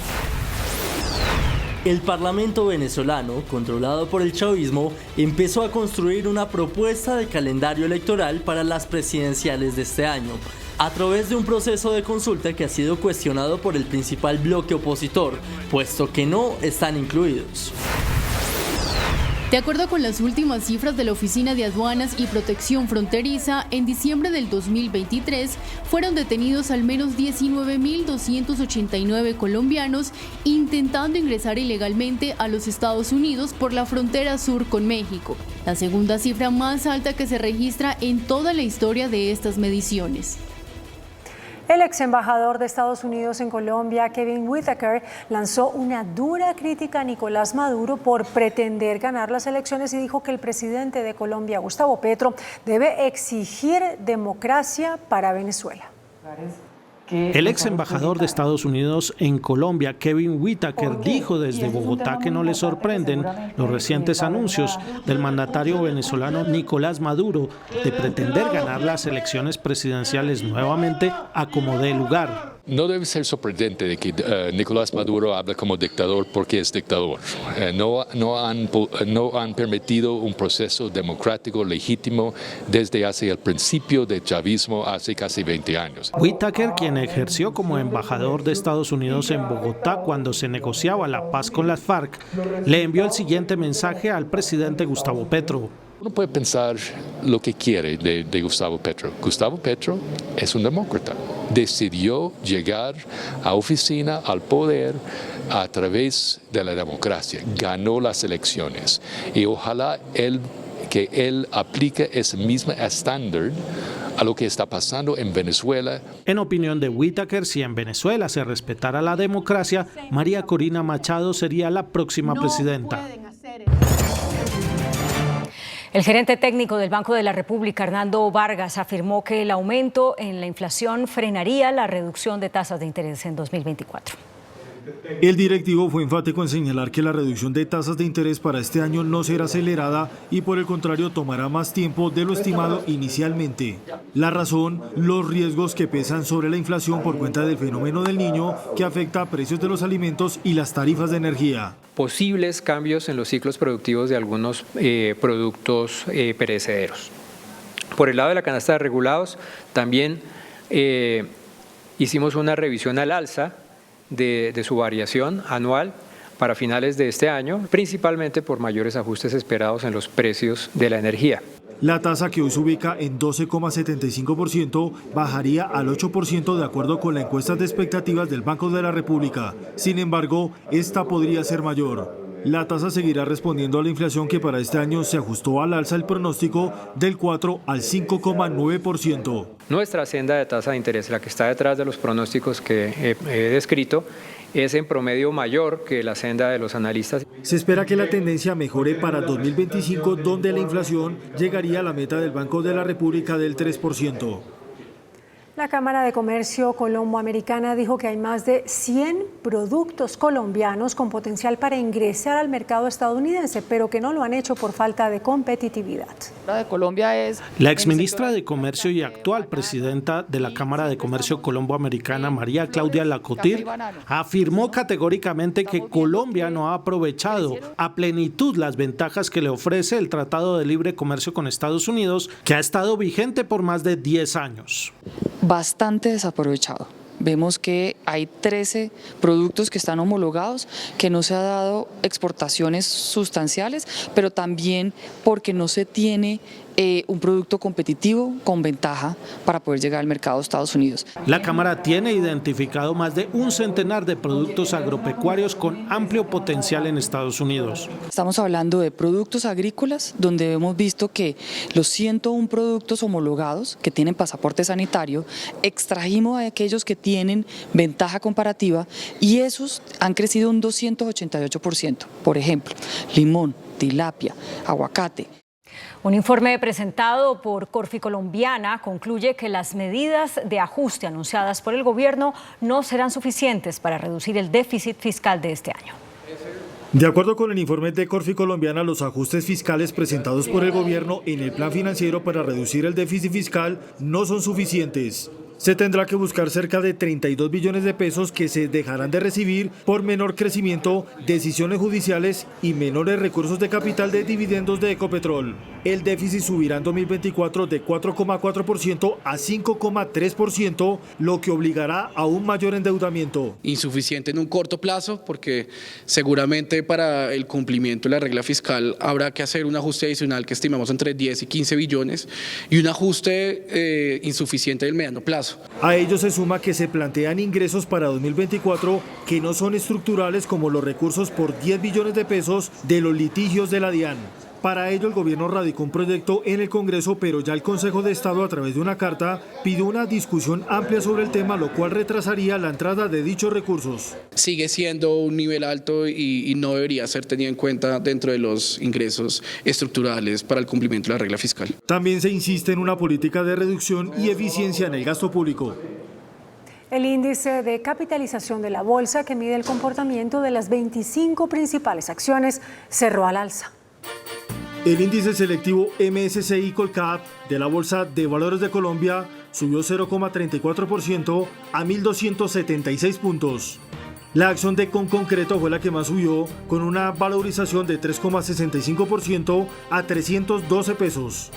El Parlamento venezolano, controlado por el chavismo, empezó a construir una propuesta de calendario electoral para las presidenciales de este año, a través de un proceso de consulta que ha sido cuestionado por el principal bloque opositor, puesto que no están incluidos. De acuerdo con las últimas cifras de la Oficina de Aduanas y Protección Fronteriza, en diciembre del 2023 fueron detenidos al menos 19.289 colombianos intentando ingresar ilegalmente a los Estados Unidos por la frontera sur con México, la segunda cifra más alta que se registra en toda la historia de estas mediciones. El ex embajador de Estados Unidos en Colombia, Kevin Whitaker, lanzó una dura crítica a Nicolás Maduro por pretender ganar las elecciones y dijo que el presidente de Colombia, Gustavo Petro, debe exigir democracia para Venezuela. El ex embajador de Estados Unidos en Colombia, Kevin Whitaker, dijo desde Bogotá que no le sorprenden los recientes anuncios del mandatario venezolano Nicolás Maduro de pretender ganar las elecciones presidenciales nuevamente a como dé lugar. No debe ser sorprendente de que Nicolás Maduro hable como dictador porque es dictador. No han permitido un proceso democrático legítimo desde hace el principio del chavismo hace casi 20 años. Whitaker, quien ejerció como embajador de Estados Unidos en Bogotá cuando se negociaba la paz con las FARC, le envió el siguiente mensaje al presidente Gustavo Petro. Uno puede pensar lo que quiere de Gustavo Petro. Gustavo Petro es un demócrata. Decidió llegar a oficina, al poder, a través de la democracia. Ganó las elecciones. Y ojalá que él aplique ese mismo estándar a lo que está pasando en Venezuela. En opinión de Whitaker, si en Venezuela se respetara la democracia, María Corina Machado sería la próxima presidenta. El gerente técnico del Banco de la República, Hernando Vargas, afirmó que el aumento en la inflación frenaría la reducción de tasas de interés en 2024. El directivo fue enfático en señalar que la reducción de tasas de interés para este año no será acelerada y por el contrario tomará más tiempo de lo estimado inicialmente. La razón, los riesgos que pesan sobre la inflación por cuenta del fenómeno del Niño que afecta a precios de los alimentos y las tarifas de energía. Posibles cambios en los ciclos productivos de algunos productos perecederos. Por el lado de la canasta de regulados, también hicimos una revisión al alza de su variación anual para finales de este año, principalmente por mayores ajustes esperados en los precios de la energía. La tasa, que hoy se ubica en 12,75%, bajaría al 8% de acuerdo con la encuesta de expectativas del Banco de la República. Sin embargo, esta podría ser mayor. La tasa seguirá respondiendo a la inflación, que para este año se ajustó al alza el pronóstico del 4 al 5,9%. Nuestra senda de tasa de interés, la que está detrás de los pronósticos que he descrito, es en promedio mayor que la senda de los analistas. Se espera que la tendencia mejore para 2025, donde la inflación llegaría a la meta del Banco de la República del 3%. La Cámara de Comercio Colombo-Americana dijo que hay más de 100 productos colombianos con potencial para ingresar al mercado estadounidense, pero que no lo han hecho por falta de competitividad. La exministra de Comercio y actual presidenta de la Cámara de Comercio Colombo-Americana, María Claudia Lacotir, afirmó categóricamente que Colombia no ha aprovechado a plenitud las ventajas que le ofrece el Tratado de Libre Comercio con Estados Unidos, que ha estado vigente por más de 10 años. Bastante desaprovechado. Vemos que hay 13 productos que están homologados, que no se ha dado exportaciones sustanciales, pero también porque no se tiene un producto competitivo con ventaja para poder llegar al mercado de Estados Unidos. La Cámara tiene identificado más de un centenar de productos agropecuarios con amplio potencial en Estados Unidos. Estamos hablando de productos agrícolas, donde hemos visto que los 101 productos homologados que tienen pasaporte sanitario, extrajimos a aquellos que tienen ventaja comparativa y esos han crecido un 288%. Por ejemplo, limón, tilapia, aguacate. Un informe presentado por Corfi Colombiana concluye que las medidas de ajuste anunciadas por el gobierno no serán suficientes para reducir el déficit fiscal de este año. De acuerdo con el informe de Corfi Colombiana, los ajustes fiscales presentados por el gobierno en el plan financiero para reducir el déficit fiscal no son suficientes. Se tendrá que buscar cerca de 32 billones de pesos que se dejarán de recibir por menor crecimiento, decisiones judiciales y menores recursos de capital de dividendos de Ecopetrol. El déficit subirá en 2024 de 4,4% a 5,3%, lo que obligará a un mayor endeudamiento. Insuficiente en un corto plazo, porque seguramente para el cumplimiento de la regla fiscal habrá que hacer un ajuste adicional que estimamos entre 10 y 15 billones y un ajuste insuficiente del mediano plazo. A ello se suma que se plantean ingresos para 2024 que no son estructurales, como los recursos por 10 billones de pesos de los litigios de la DIAN. Para ello el gobierno radicó un proyecto en el Congreso, pero ya el Consejo de Estado, a través de una carta, pidió una discusión amplia sobre el tema, lo cual retrasaría la entrada de dichos recursos. Sigue siendo un nivel alto y no debería ser tenido en cuenta dentro de los ingresos estructurales para el cumplimiento de la regla fiscal. También se insiste en una política de reducción y eficiencia en el gasto público. El índice de capitalización de la bolsa, que mide el comportamiento de las 25 principales acciones, cerró al alza. El índice selectivo MSCI Colcap de la Bolsa de Valores de Colombia subió 0,34% a 1.276 puntos. La acción de Concreto fue la que más subió, con una valorización de 3,65% a 312 pesos.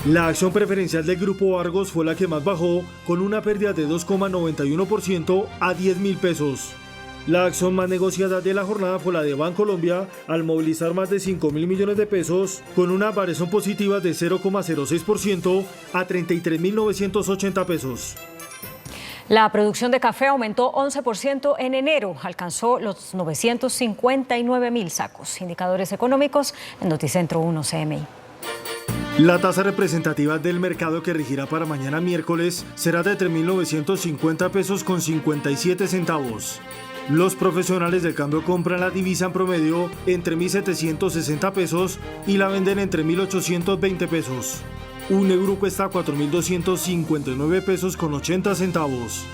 La acción preferencial del Grupo Argos fue la que más bajó, con una pérdida de 2,91% a 10.000 pesos. La acción más negociada de la jornada fue la de Bancolombia, al movilizar más de 5.000 millones de pesos, con una variación positiva de 0,06% a 33.980 pesos. La producción de café aumentó 11% en enero, alcanzó los 959.000 sacos. Indicadores económicos en Noticentro 1 CMI. La tasa representativa del mercado, que regirá para mañana miércoles, será de 3.950 pesos con 57 centavos. Los profesionales del cambio compran la divisa en promedio entre 1.760 pesos y la venden entre 1.820 pesos. Un euro cuesta 4.259 pesos con 80 centavos.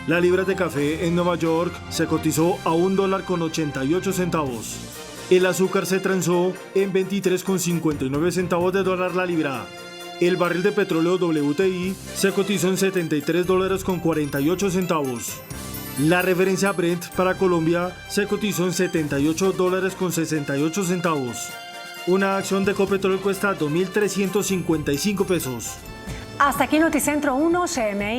La libra de café en Nueva York se cotizó a $1.88. El azúcar se transó en 23,59 centavos de dólar la libra. El barril de petróleo WTI se cotizó en $73.48 centavos. La referencia Brent para Colombia se cotizó en $78.68 centavos. Una acción de Ecopetrol cuesta 2.355 pesos. Hasta aquí Noticentro 1 CMI.